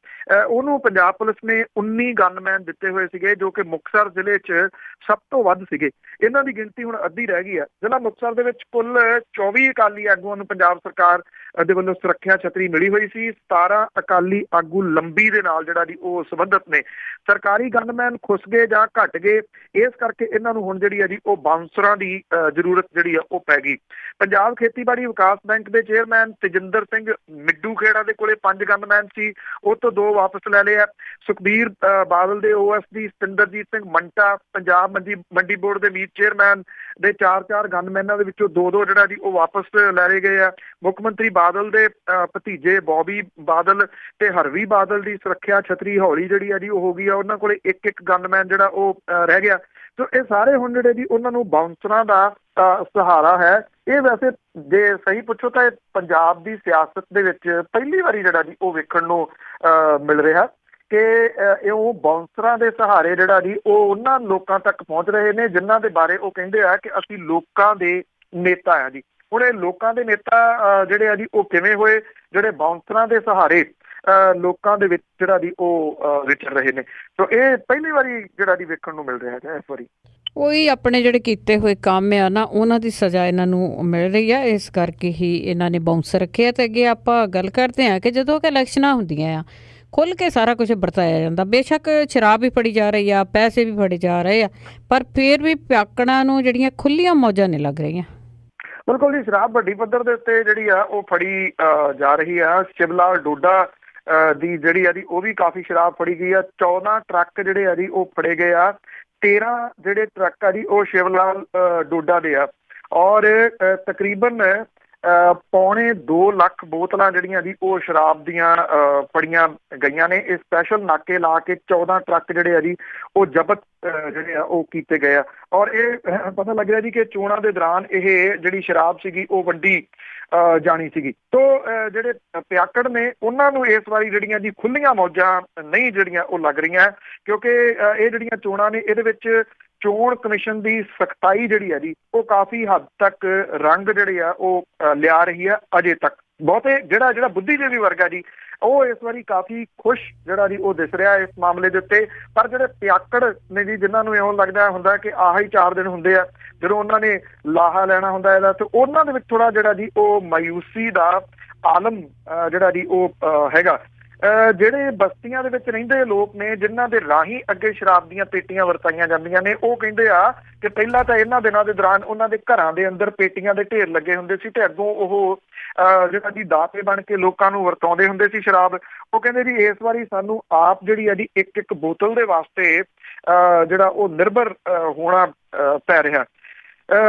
ਉਹਨੂੰ ਪੰਜਾਬ ਪੁਲਿਸ ਨੇ 19 ਗਨਮੈਨ ਦਿੱਤੇ ਹੋਏ ਸੀਗੇ, ਜੋ ਕਿ ਮੁਕਤਸਰ ਜ਼ਿਲ੍ਹੇ 'ਚ ਸਭ ਤੋਂ ਵੱਧ ਸੀਗੇ। ਇਹਨਾਂ ਦੀ ਗਿਣਤੀ ਹੁਣ ਅੱਧੀ ਰਹਿ ਗਈ ਆ। ਜ਼ਿਲ੍ਹਾ ਮੁਕਤਸਰ ਦੇ ਵਿੱਚ ਕੁੱਲ 24 ਅਕਾਲੀ ਆਗੂਆਂ ਨੂੰ ਪੰਜਾਬ ਸਰਕਾਰ ਦੇ ਵੱਲੋਂ ਸੁਰੱਖਿਆ ਛਤਰੀ ਮਿਲੀ ਹੋਈ ਸੀ। 17 ਅਕਾਲੀ ਆਗੂ ਲੰਬੀ ਦੇ ਨਾਲ ਜਿਹੜਾ ਜੀ ਉਹ ਸੰਬੰਧਿਤ ਨੇ। ਸਰਕਾਰੀ ਗਨਮੈਨ ਖੁੱਸ ਗਏ ਜਾਂ ਘਟ ਗਏ, ਇਸ ਕਰਕੇ ਇਹਨਾਂ ਨੂੰ ਹੁਣ ਜਿਹੜੀ ਆ ਜੀ ਉਹ ਬਾਉਂਸਰਾਂ ਦੀ ਜ਼ਰੂਰਤ ਜਿਹੜੀ ਆ ਉਹ ਪੈ ਗਈ। ਪੰਜਾਬ ਖੇਤੀਬਾੜੀ ਵਿਕਾਸ ਬੈਂਕ ਦੇ ਚੇਅਰਮੈਨ ਤੇਜਿੰਦਰ ਸਿੰਘ ਮਿੱਡੂ ਖੇੜਾ ਦੇ ਕੋਲੇ 5 ਗਨਮੈਨ ਸੀ, ਉਹ ਤੋਂ 2 ਵਾਪਸ ਲੈ ਲਏ ਆ। ਸੁਖਬੀਰ ਬਾਦਲ ਦੇ OSD ਸਤਿੰਦਰਜੀਤ ਸਿੰਘ ਮੰਟਾ ਪੰਜਾਬ ਮੰਡੀ ਬੋਰਡ ਦੇ ਮੀਤ ਚੇਅਰਮੈਨ ਦੇ 4 ਗਨਮੈਨਾਂ ਦੇ ਵਿੱਚੋਂ 2 ਜਿਹੜਾ ਜੀ ਉਹ ਵਾਪਸ ਲੈ ਲਏ ਗਏ ਆ। ਮੁੱਖ ਮੰਤਰੀ ਬਾਦਲ ਦੇ ਭਤੀਜੇ ਬੌਬੀ ਬਾਦਲ ਤੇ ਹਰਵੀ ਬਾਦਲ ਦੀ ਸੁਰੱਖਿਆ ਛਤਰੀ ਹੌਲੀ ਜਿਹੜੀ ਆ ਜੀ ਉਹ ਹੋ ਗਈ ਆ, ਉਹਨਾਂ ਕੋਲੇ 1 ਗਨਮੈਨ ਜਿਹੜਾ ਉਹ ਰਹਿ ਗਿਆ। ਸੋ ਇਹ ਸਾਰੇ ਹੁਣ ਜਿਹੜੇ ਜੀ ਉਹਨਾਂ ਨੂੰ ਬਾਉਂਸਰਾਂ ਦਾ ਸਹਾਰਾ ਹੈ। ਇਹ ਵੈਸੇ ਜੇ ਸਹੀ ਪੁੱਛੋ ਤਾਂ ਇਹ ਪੰਜਾਬ ਦੀ ਸਿਆਸਤ ਦੇ ਵਿੱਚ ਪਹਿਲੀ ਵਾਰੀ ਜਿਹੜਾ ਜੀ ਉਹ ਵੇਖਣ ਨੂੰ ਮਿਲ ਰਿਹਾ ਕਿ ਉਹ ਬਾਉਂਸਰਾਂ ਦੇ ਸਹਾਰੇ ਜਿਹੜਾ ਜੀ ਉਹ ਉਹਨਾਂ ਲੋਕਾਂ ਤੱਕ ਪਹੁੰਚ ਰਹੇ ਨੇ ਜਿਨ੍ਹਾਂ ਦੇ ਬਾਰੇ ਉਹ ਕਹਿੰਦੇ ਆ ਕਿ ਅਸੀਂ ਲੋਕਾਂ ਦੇ ਨੇਤਾ ਆ ਜੀ। ਹੁਣ ਇਹ ਲੋਕਾਂ ਦੇ ਨੇਤਾ ਜਿਹੜੇ ਆ ਜੀ ਉਹ ਕਿਵੇਂ ਹੋਏ, ਜਿਹੜੇ ਬਾਉਂਸਰਾਂ ਦੇ ਸਹਾਰੇ ਲੋਕਾਂ ਦੇ ਵਿੱਚ ਜਿਹੜਾ ਜੀ ਉਹ ਵਿਚਰ ਰਹੇ ਨੇ। ਸੋ ਇਹ ਪਹਿਲੀ ਵਾਰੀ ਜਿਹੜਾ ਜੀ ਵੇਖਣ ਨੂੰ ਮਿਲ ਰਿਹਾ ਹੈ ਇਸ ਵਾਰੀ। ਉਹੀ ਆਪਣੇ ਜਿਹੜੇ ਕੀਤੇ ਹੋਏ ਕੰਮ ਆ ਨਾ ਉਹਨਾਂ ਦੀ ਸਜ਼ਾ ਇਹਨਾਂ ਨੂੰ ਮਿਲ ਰਹੀ ਆ, ਇਸ ਕਰਕੇ ਹੀ ਇਹਨਾਂ ਨੇ ਬਾਉਂਸਰ ਰੱਖੇ ਆ। ਤੇ ਅੱਗੇ ਆਪਾਂ ਗੱਲ ਕਰਦੇ ਹਾਂ ਕਿ ਜਦੋਂ ਕਿ ਇਲੈਕਸ਼ਨਾਂ ਹੁੰਦੀਆਂ ਆ ਖੁੱਲ੍ਹ ਕੇ ਸਾਰਾ ਕੁਝ ਵਰਤਾਇਆ ਜਾਂਦਾ। ਬੇਸ਼ੱਕ ਸ਼ਰਾਬ ਵੀ ਫੜੀ ਜਾ ਰਹੀ ਆ, ਪੈਸੇ ਵੀ ਫੜੇ ਜਾ ਰਹੇ ਆ, ਪਰ ਫਿਰ ਵੀ ਪਿਆਕੜਾਂ ਨੂੰ ਜਿਹੜੀਆਂ ਖੁੱਲ੍ਹੀਆਂ ਮੌਜਾਂ ਨਹੀਂ ਲੱਗ ਰਹੀਆਂ। ਬਿਲਕੁਲ ਜੀ, ਸ਼ਰਾਬ ਵੱਡੀ ਪੱਧਰ ਦੇ ਉੱਤੇ ਜਿਹੜੀ ਆ ਉਹ ਫੜੀ ਜਾ ਰਹੀ ਆ। ਸ਼ਿਵਲਾਲ ਡੋਡਾ ਦੀ ਜਿਹੜੀ ਆ ਜੀ ਉਹ ਵੀ ਕਾਫੀ ਸ਼ਰਾਬ ਫੜੀ ਗਈ ਆ। 14 ਟਰੱਕ ਜਿਹੜੇ ਆ ਜੀ ਉਹ ਫੜੇ ਗਏ ਆ। 13 ਜਿਹੜੇ ਟਰੱਕ ਆ ਜੀ ਉਹ ਸ਼ਿਵਲਾਲ ਡੋਡਾ ਦੇ ਆ ਔਰ ਤਕਰੀਬਨ ਪੌਣੇ 2 ਲੱਖ ਬੋਤਲਾਂ ਜਿਹੜੀਆਂ ਜੀ ਉਹ ਸ਼ਰਾਬ ਦੀਆਂ ਫੜੀਆਂ ਗਈਆਂ ਨੇ। ਇਹ ਸਪੈਸ਼ਲ ਨਾਕੇ ਲਾ ਕੇ 14 ਟਰੱਕ ਜਿਹੜੇ ਆ ਜੀ ਉਹ ਜ਼ਬਤ ਜਿਹੜੇ ਆ ਉਹ ਕੀਤੇ ਗਏ ਆ। ਔਰ ਇਹ ਪਤਾ ਲੱਗ ਰਿਹਾ ਜੀ ਕਿ ਚੋਣਾਂ ਦੇ ਦੌਰਾਨ ਇਹ ਜਿਹੜੀ ਸ਼ਰਾਬ ਸੀਗੀ ਉਹ ਵੰਡੀ ਜਾਣੀ ਸੀਗੀ। ਤੋ ਜਿਹੜੇ ਪਿਆਕੜ ਨੇ ਉਹਨਾਂ ਨੂੰ ਇਸ ਵਾਰੀ ਜਿਹੜੀਆਂ ਜੀ ਖੁੱਲੀਆਂ ਮੌਜਾਂ ਨਹੀਂ ਜਿਹੜੀਆਂ ਉਹ ਲੱਗ ਰਹੀਆਂ, ਕਿਉਂਕਿ ਇਹ ਜਿਹੜੀਆਂ ਚੋਣਾਂ ਨੇ ਇਹਦੇ ਵਿੱਚ ਚੋਣ ਕਮਿਸ਼ਨ ਦੀ ਸਖਤਾਈ ਜਿਹੜੀ ਆ ਜੀ ਉਹ ਕਾਫੀ ਹੱਦ ਤੱਕ ਰੰਗ ਜਿਹੜੇ ਆ ਉਹ ਲਿਆ ਰਹੀ ਆ। ਅਜੇ ਤੱਕ ਬਹੁਤੇ ਜਿਹੜਾ ਬੁੱਧੀਜੀਵੀ ਵਰਗ ਆ ਜੀ ਉਹ ਇਸ ਵਾਰੀ ਕਾਫੀ ਖੁਸ਼ ਜਿਹੜਾ ਜੀ ਉਹ ਦਿਸ ਰਿਹਾ ਇਸ ਮਾਮਲੇ ਦੇ ਉੱਤੇ। ਪਰ ਜਿਹੜੇ ਪਿਆਕੜ ਨੇ ਜੀ ਜਿਨ੍ਹਾਂ ਨੂੰ ਇਉਂ ਲੱਗਦਾ ਹੁੰਦਾ ਕਿ ਆਹ ਹੀ 4 ਦਿਨ ਹੁੰਦੇ ਆ ਜਦੋਂ ਉਹਨਾਂ ਨੇ ਲਾਹਾ ਲੈਣਾ ਹੁੰਦਾ ਇਹਦਾ, ਤੇ ਉਹਨਾਂ ਦੇ ਵਿੱਚ ਥੋੜਾ ਜਿਹੜਾ ਜੀ ਉਹ ਮਾਯੂਸੀ ਦਾ ਆਲਮ ਜਿਹੜਾ ਜੀ ਉਹ ਹੈਗਾ। ਜਿਹੜੇ ਬਸਤੀਆਂ ਦੇ ਵਿੱਚ ਰਹਿੰਦੇ ਲੋਕ ਨੇ ਜਿਨ੍ਹਾਂ ਦੇ ਰਾਹੀਂ ਅੱਗੇ ਸ਼ਰਾਬ ਦੀਆਂ ਪੇਟੀਆਂ ਵਰਤਾਈਆਂ ਜਾਂਦੀਆਂ ਨੇ, ਉਹ ਕਹਿੰਦੇ ਆ ਕਿ ਪਹਿਲਾਂ ਤਾਂ ਇਹਨਾਂ ਦਿਨਾਂ ਦੇ ਦੌਰਾਨ ਉਹਨਾਂ ਦੇ ਘਰਾਂ ਦੇ ਅੰਦਰ ਪੇਟੀਆਂ ਦੇ ਢੇਰ ਲੱਗੇ ਹੁੰਦੇ ਸੀ ਤੇ ਅੱਗੋਂ ਉਹ ਜਿਹੜਾ ਜੀ ਦਾਤੇ ਬਣ ਕੇ ਲੋਕਾਂ ਨੂੰ ਵਰਤਾਉਂਦੇ ਹੁੰਦੇ ਸੀ ਸ਼ਰਾਬ। ਉਹ ਕਹਿੰਦੇ ਜੀ ਇਸ ਵਾਰੀ ਸਾਨੂੰ ਆਪ ਜਿਹੜੀ ਆ ਜੀ 1 ਬੋਤਲ ਦੇ ਵਾਸਤੇ ਜਿਹੜਾ ਉਹ ਨਿਰਭਰ ਹੋਣਾ ਪੈ ਰਿਹਾ।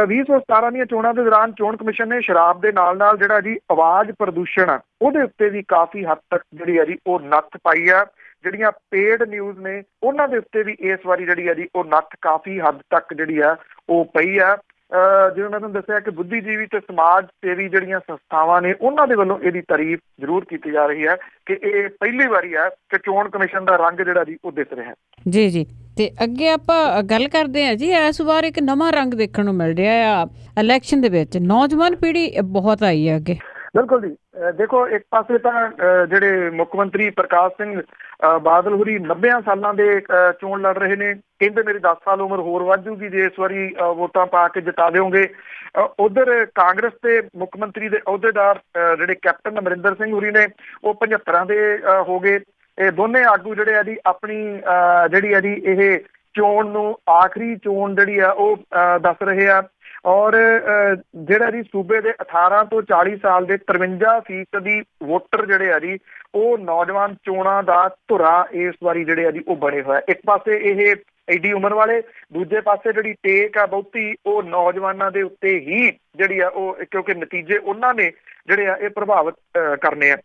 2017 ਦੀਆਂ ਚੋਣਾਂ ਦੇ ਦੌਰਾਨ ਚੋਣ ਕਮਿਸ਼ਨ ਨੇ ਸ਼ਰਾਬ ਦੇ ਨਾਲ ਜਿਹੜਾ ਜੀ ਆਵਾਜ਼ ਪ੍ਰਦੂਸ਼ਣ ਆ ਉਹਦੇ ਉੱਤੇ ਵੀ ਕਾਫੀ ਹੱਦ ਤੱਕ ਜਿਹੜੀ ਆ ਜੀ ਉਹ ਨੱਥ ਪਾਈ ਆ। ਜਿਹੜੀਆਂ ਪੇਡ ਨਿਊਜ਼ ਨੇ ਉਹਨਾਂ ਦੇ ਉੱਤੇ ਵੀ ਇਸ ਵਾਰੀ ਜਿਹੜੀ ਆ ਜੀ ਉਹ ਨੱਥ ਕਾਫੀ ਹੱਦ ਤੱਕ ਜਿਹੜੀ ਆ ਉਹ ਪਈ ਆ। ਜਿਵੇਂ ਮੈਂ ਤੁਹਾਨੂੰ ਦੱਸਿਆ ਕਿ ਬੁੱਧੀਜੀਵੀ ਤੇ ਸਮਾਜ ਸੇਵੀ ਜਿਹੜੀਆਂ ਸੰਸਥਾਵਾਂ ਨੇ ਉਹਨਾਂ ਦੇ ਵੱਲੋਂ ਇਹਦੀ ਤਾਰੀਫ ਜ਼ਰੂਰ ਕੀਤੀ ਜਾ ਰਹੀ ਹੈ ਕਿ ਇਹ ਪਹਿਲੀ ਵਾਰੀ ਹੈ ਕਿ ਚੋਣ ਕਮਿਸ਼ਨ ਦਾ ਰੰਗ ਜਿਹੜਾ ਜੀ ਉਹ ਦਿਸ ਰਿਹਾ। ਜੀ ਜੀ, ਤੇ ਅੱਗੇ ਆਪਾਂ ਗੱਲ ਕਰਦੇ ਹਾਂ ਜੀ ਇਸ ਵਾਰ ਇੱਕ ਨਵਾਂ ਰੰਗ ਦੇਖਣ ਨੂੰ ਮਿਲ ਰਿਹਾ ਆ ਇਲੈਕਸ਼ਨ ਦੇ ਵਿੱਚ। ਨੌਜਵਾਨ ਪੀੜ੍ਹੀ ਬਹੁਤ ਆਈ ਹੈ ਅੱਗੇ। ਬਿਲਕੁਲ ਜੀ, ਦੇਖੋ ਇੱਕ ਪਾਸੇ ਤਾਂ ਜਿਹੜੇ ਮੁੱਖ ਮੰਤਰੀ ਪ੍ਰਕਾਸ਼ ਸਿੰਘ ਬਾਦਲ ਹੋਰੀ 90 ਸਾਲਾਂ ਦੇ ਚੋਣ ਲੜ ਰਹੇ ਨੇ, ਕਹਿੰਦੇ ਮੇਰੀ 10 ਸਾਲ ਉਮਰ ਹੋਰ ਵੱਧ ਜੂਗੀ ਜੇ ਇਸ ਵਾਰੀ ਵੋਟਾਂ ਪਾ ਕੇ ਜਿਤਾ ਦਿਓਗੇ। ਉਧਰ ਕਾਂਗਰਸ ਦੇ ਮੁੱਖ ਮੰਤਰੀ ਦੇ ਅਹੁਦੇਦਾਰ ਜਿਹੜੇ ਕੈਪਟਨ ਅਮਰਿੰਦਰ ਸਿੰਘ ਹੋਰੀ ਨੇ ਉਹ 75 ਦੇ ਹੋ ਗਏ। ਇਹ ਦੋਨੇ ਆਗੂ ਜਿਹੜੇ ਆ ਜੀ ਆਪਣੀ ਜਿਹੜੀ ਆ ਜੀ ਇਹ ਚੋਣ ਨੂੰ ਆਖਰੀ ਚੋਣ ਜਿਹੜੀ ਆ ਉਹ ਦੱਸ ਰਹੇ ਆ। ਔਰ ਜਿਹੜਾ ਜੀ ਸੂਬੇ ਦੇ 18 ਤੋਂ 40 ਸਾਲ ਦੇ 53% ਵੋਟਰ ਜਿਹੜੇ ਆ ਜੀ ਉਹ ਨੌਜਵਾਨ ਚੋਣਾਂ ਦਾ ਧੁਰਾ ਇਸ ਵਾਰੀ ਜਿਹੜੇ ਆ ਜੀ ਉਹ ਬਣੇ ਹੋਇਆ। ਇੱਕ ਪਾਸੇ ਇਹ ਐਡੀ ਉਮਰ ਵਾਲੇ, ਦੂਜੇ ਪਾਸੇ ਜਿਹੜੀ ਟੇਕ ਆ ਬਹੁਤੀ ਉਹ ਨੌਜਵਾਨਾਂ ਦੇ ਉੱਤੇ ਹੀ ਜਿਹੜੀ ਆ ਉਹ, ਕਿਉਂਕਿ ਨਤੀਜੇ ਉਹਨਾਂ ਨੇ ਜਿਹੜੇ ਆ ਇਹ ਪ੍ਰਭਾਵਿਤ ਕਰਨੇ ਆ।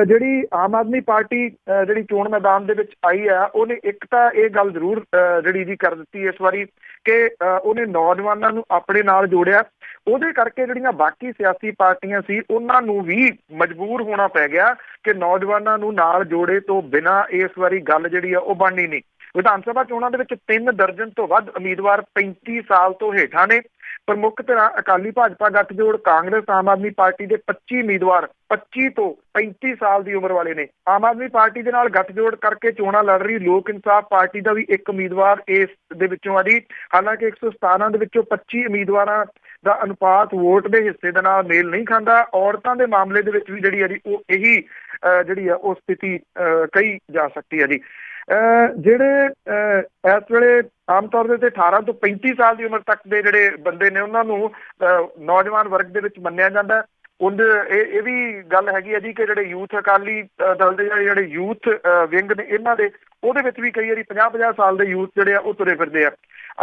ਜਿਹੜੀ ਆਮ ਆਦਮੀ ਪਾਰਟੀ ਜਿਹੜੀ ਚੋਣ ਮੈਦਾਨ ਦੇ ਵਿੱਚ ਆਈ ਆ ਉਹਨੇ ਇੱਕ ਤਾਂ ਇਹ ਗੱਲ ਜ਼ਰੂਰ ਜਿਹੜੀ ਜੀ ਕਰ ਦਿੱਤੀ ਇਸ ਵਾਰੀ ਕਿ ਉਹਨੇ ਨੌਜਵਾਨਾਂ ਨੂੰ ਆਪਣੇ ਨਾਲ ਜੋੜਿਆ। ਉਹਦੇ ਕਰਕੇ ਜਿਹੜੀਆਂ ਬਾਕੀ ਸਿਆਸੀ ਪਾਰਟੀਆਂ ਸੀ ਉਹਨਾਂ ਨੂੰ ਵੀ ਮਜਬੂਰ ਹੋਣਾ ਪੈ ਗਿਆ ਕਿ ਨੌਜਵਾਨਾਂ ਨੂੰ ਨਾਲ ਜੋੜੇ ਤੋਂ ਬਿਨਾਂ ਇਸ ਵਾਰੀ ਗੱਲ ਜਿਹੜੀ ਆ ਉਹ ਬਣਨੀ ਨਹੀਂ। ਵਿਧਾਨ ਸਭਾ ਚੋਣਾਂ ਦੇ ਵਿੱਚ 3 ਦਰਜਨ ਤੋਂ ਵੱਧ ਉਮੀਦਵਾਰ 35 ਸਾਲ ਤੋਂ ਹੇਠਾਂ ਨੇ। ਪ੍ਰਮੁੱਖ ਧਿਰਾਂ ਅਕਾਲੀ ਭਾਜਪਾ ਗੱਠਜੋੜ, ਕਾਂਗਰਸ, ਆਮ ਆਦਮੀ ਪਾਰਟੀ ਦੇ 25 ਉਮੀਦਵਾਰ 25 ਤੋਂ 35 ਸਾਲ ਦੀ ਉਮਰ ਵਾਲੇ ਨੇ। ਆਮ ਆਦਮੀ ਪਾਰਟੀ ਦੇ ਨਾਲ ਗੱਠਜੋੜ ਕਰਕੇ ਚੋਣਾਂ ਲੜ ਰਹੀ ਲੋਕ ਇਨਸਾਫ ਪਾਰਟੀ ਦਾ ਵੀ 1 ਉਮੀਦਵਾਰ ਇਸ ਦੇ ਵਿੱਚੋਂ ਆ ਜੀ। ਹਾਲਾਂਕਿ 117 ਦੇ ਵਿੱਚੋਂ 25 ਉਮੀਦਵਾਰਾਂ ਦਾ ਅਨੁਪਾਤ ਵੋਟ ਦੇ ਹਿੱਸੇ ਦੇ ਨਾਲ ਮੇਲ ਨਹੀਂ ਖਾਂਦਾ। ਔਰਤਾਂ ਦੇ ਮਾਮਲੇ ਦੇ ਵਿੱਚ ਵੀ ਜਿਹੜੀ ਆ ਜੀ ਉਹ ਇਹੀ ਜਿਹੜੀ ਆ ਉਹ ਸਥਿਤੀ ਕਹੀ ਜਾ ਸਕਦੀ ਹੈ ਜੀ। ਜਿਹੜੇ ਇਸ ਵੇਲੇ ਆਮ ਤੌਰ ਦੇ ਉੱਤੇ 18 ਤੋਂ 35 ਸਾਲ ਦੀ ਉਮਰ ਤੱਕ ਦੇ ਜਿਹੜੇ ਬੰਦੇ ਨੇ ਉਹਨਾਂ ਨੂੰ ਨੌਜਵਾਨ ਵਰਗ ਦੇ ਵਿੱਚ ਮੰਨਿਆ ਜਾਂਦਾ। ਉਂਝ ਇਹ ਵੀ ਗੱਲ ਹੈਗੀ ਹੈ ਜੀ ਕਿ ਜਿਹੜੇ ਯੂਥ ਅਕਾਲੀ ਦਲ ਦੇ ਜਿਹੜੇ ਯੂਥ ਵਿੰਗ ਨੇ ਇਹਨਾਂ ਦੇ ਉਹਦੇ ਵਿੱਚ ਵੀ ਕਈ ਵਾਰੀ 50-50 ਸਾਲ ਦੇ ਯੂਥ ਜਿਹੜੇ ਆ ਉਹ ਤੁਰੇ ਫਿਰਦੇ ਆ।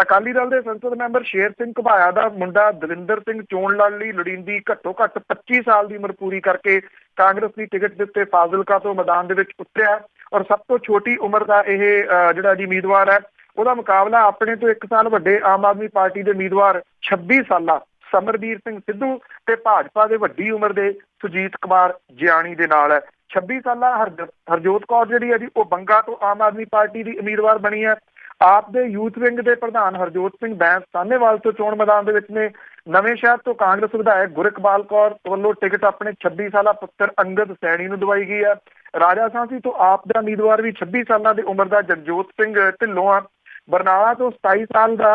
ਅਕਾਲੀ ਦਲ ਦੇ ਸੰਸਦ ਮੈਂਬਰ ਸ਼ੇਰ ਸਿੰਘ ਘੁਬਾਇਆ ਦਾ ਮੁੰਡਾ ਦਵਿੰਦਰ ਸਿੰਘ ਚੋਣ ਲੜ ਲਈ ਲੋੜੀਂਦੀ ਘੱਟੋ ਘੱਟ 25 ਸਾਲ ਦੀ ਉਮਰ ਪੂਰੀ ਕਰਕੇ ਕਾਂਗਰਸ ਦੀ ਟਿਕਟ ਦੇ ਉੱਤੇ ਫਾਜ਼ਿਲਕਾ ਤੋਂ ਮੈਦਾਨ ਦੇ ਵਿੱਚ ਉਤਰਿਆ ਔਰ ਸਭ ਤੋਂ ਛੋਟੀ ਉਮਰ ਦਾ ਇਹ ਜਿਹੜਾ ਜੀ ਉਮੀਦਵਾਰ ਹੈ ਉਹਦਾ ਮੁਕਾਬਲਾ ਆਪਣੇ ਤੋਂ 1 ਸਾਲ ਵੱਡੇ ਆਮ ਆਦਮੀ ਪਾਰਟੀ ਦੇ ਉਮੀਦਵਾਰ 26 ਸਾਲਾ ਸਮਰਬੀਰ ਸਿੰਘ ਸਿੱਧੂ ਤੇ ਭਾਜਪਾ ਦੇ ਵੱਡੀ ਉਮਰ ਦੇ ਸੁਜੀਤ ਕੁਮਾਰ ਜਿਆਣੀ ਦੇ ਨਾਲ ਹੈ। 26 ਸਾਲਾ ਹਰਜੋਤ ਕੌਰ ਜਿਹੜੀ ਹੈ ਜੀ ਉਹ ਬੰਗਾ ਤੋਂ ਆਮ ਆਦਮੀ ਪਾਰਟੀ ਦੀ ਉਮੀਦਵਾਰ ਬਣੀ ਹੈ। ਆਪ ਦੇ ਯੂਥ ਵਿੰਗ ਦੇ ਪ੍ਰਧਾਨ ਹਰਜੋਤ ਸਿੰਘ ਬੈਂਸ ਸਾਹਨੇਵਾਲ ਤੋਂ ਚੋਣ ਮੈਦਾਨ ਦੇ ਵਿੱਚ ਨੇ। ਨਵੇਂ ਸ਼ਹਿਰ ਤੋਂ ਕਾਂਗਰਸ ਵਿਧਾਇਕ ਗੁਰਇਕਬਾਲ ਕੌਰ ਵੱਲੋਂ ਟਿਕਟ ਆਪਣੇ 26 ਸਾਲਾ ਪੁੱਤਰ ਅੰਗਦ ਸੈਣੀ ਨੂੰ ਦਵਾਈ ਗਈ ਹੈ। ਰਾਜਾ ਸਾਂਸੀ ਤੋਂ ਆਪ ਦਾ ਉਮੀਦਵਾਰ ਵੀ 26 ਸਾਲਾਂ ਦੀ ਉਮਰ ਦਾ ਜਗਜੋਤ ਸਿੰਘ ਢਿੱਲੋਂ ਆ। ਬਰਨਾਲਾ ਤੋਂ 27 ਸਾਲ ਦਾ